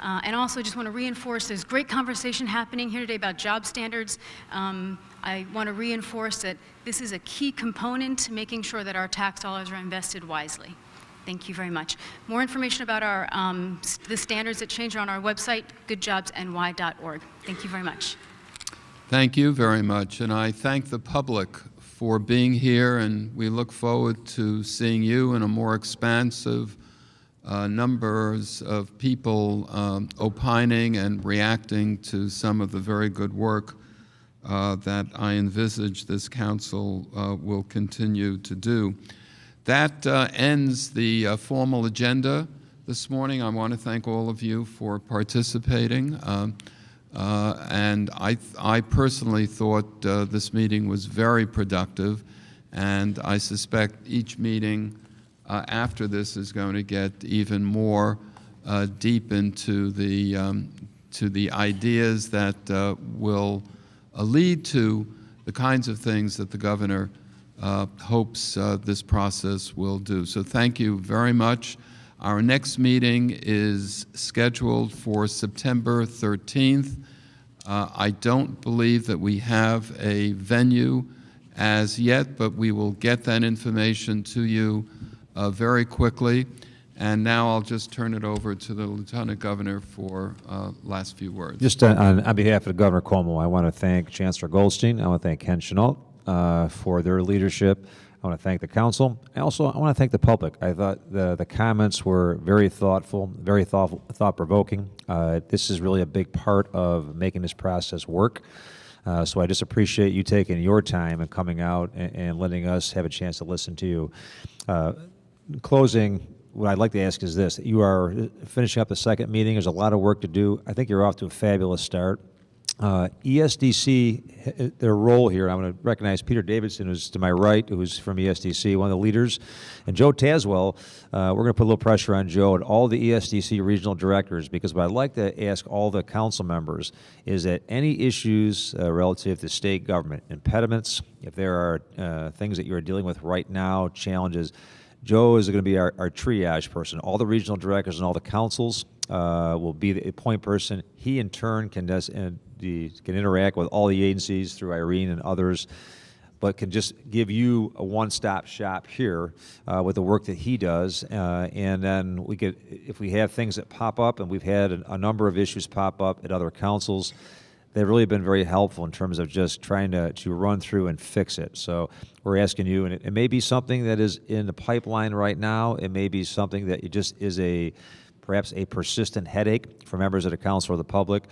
And also just want to reinforce, there's great conversation happening here today about job standards. I want to reinforce that this is a key component to making sure that our tax dollars are invested wisely. Thank you very much. More information about the standards that change are on our website, goodjobsny.org. Thank you very much. Thank you very much, and I thank the public for being here, and we look forward to seeing you in a more expansive numbers of people opining and reacting to some of the very good work that I envisage this council will continue to do. That ends the formal agenda this morning. I want to thank all of you for participating. And I personally thought this meeting was very productive, and I suspect each meeting after this is going to get even more deep into the ideas that will lead to the kinds of things that the governor hopes this process will do. So thank you very much. Our next meeting is scheduled for September 13th. I don't believe that we have a venue as yet, but we will get that information to you very quickly. And now I'll just turn it over to the Lieutenant Governor for last few words. Just on behalf of Governor Cuomo, I want to thank Chancellor Goldstein. I want to thank Ken Chenault for their leadership. I want to thank the council. I want to thank the public. I thought the comments were very thoughtful, very thought-provoking. This is really a big part of making this process work. So I just appreciate you taking your time and coming out and letting us have a chance to listen to you. In closing, what I'd like to ask is this. You are finishing up the second meeting. There's a lot of work to do. I think you're off to a fabulous start. ESDC, their role here, I'm going to recognize Peter Davidson, who's to my right, who's from ESDC, one of the leaders, and Joe Taswell. We're going to put a little pressure on Joe and all the ESDC regional directors, because what I'd like to ask all the council members is that any issues relative to state government, impediments, if there are things that you're dealing with right now, challenges, Joe is going to be our triage person. All the regional directors and all the councils will be the point person. He, in turn, can interact with all the agencies through Irene and others, but can just give you a one-stop shop here with the work that he does. And then we could, if we have things that pop up, and we've had a number of issues pop up at other councils, they've really been very helpful in terms of just trying to run through and fix it. So we're asking you, and it may be something that is in the pipeline right now. It may be something that it just is perhaps a persistent headache for members of the council or the public.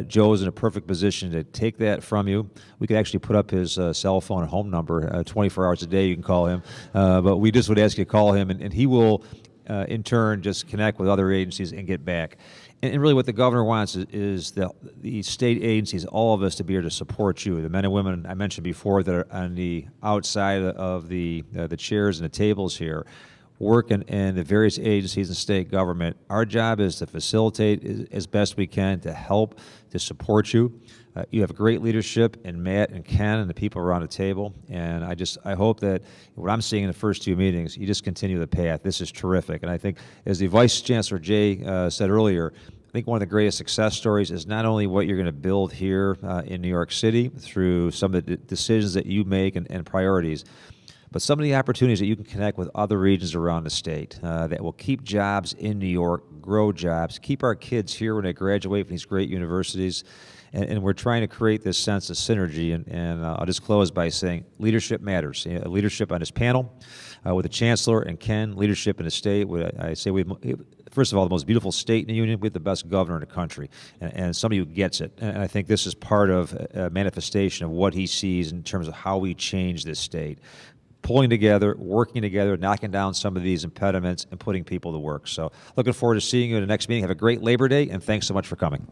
Joe is in a perfect position to take that from you. We could actually put up his cell phone and home number 24 hours a day. You can call him. But we just would ask you to call him, and he will, in turn, just connect with other agencies and get back. And really what the governor wants is the state agencies, all of us, to be here to support you. The men and women I mentioned before that are on the outside of the chairs and the tables here, work in the various agencies and state government. Our job is to facilitate as best we can, to help, to support you. You have great leadership in Matt and Ken and the people around the table, and I hope that what I'm seeing in the first two meetings, you just continue the path. This is terrific, and I think, as the Vice Chancellor Jay said earlier, I think one of the greatest success stories is not only what you're going to build here in New York City through some of the decisions that you make and priorities, but some of the opportunities that you can connect with other regions around the state that will keep jobs in New York, grow jobs, keep our kids here when they graduate from these great universities. And we're trying to create this sense of synergy. And I'll just close by saying leadership matters. Leadership on this panel with the Chancellor and Ken, leadership in the state. I say first of all, the most beautiful state in the union. We have the best governor in the country, and somebody who gets it. And I think this is part of a manifestation of what he sees in terms of how we change this state. Pulling together, working together, knocking down some of these impediments, and putting people to work. So looking forward to seeing you in the next meeting. Have a great Labor Day, and thanks so much for coming.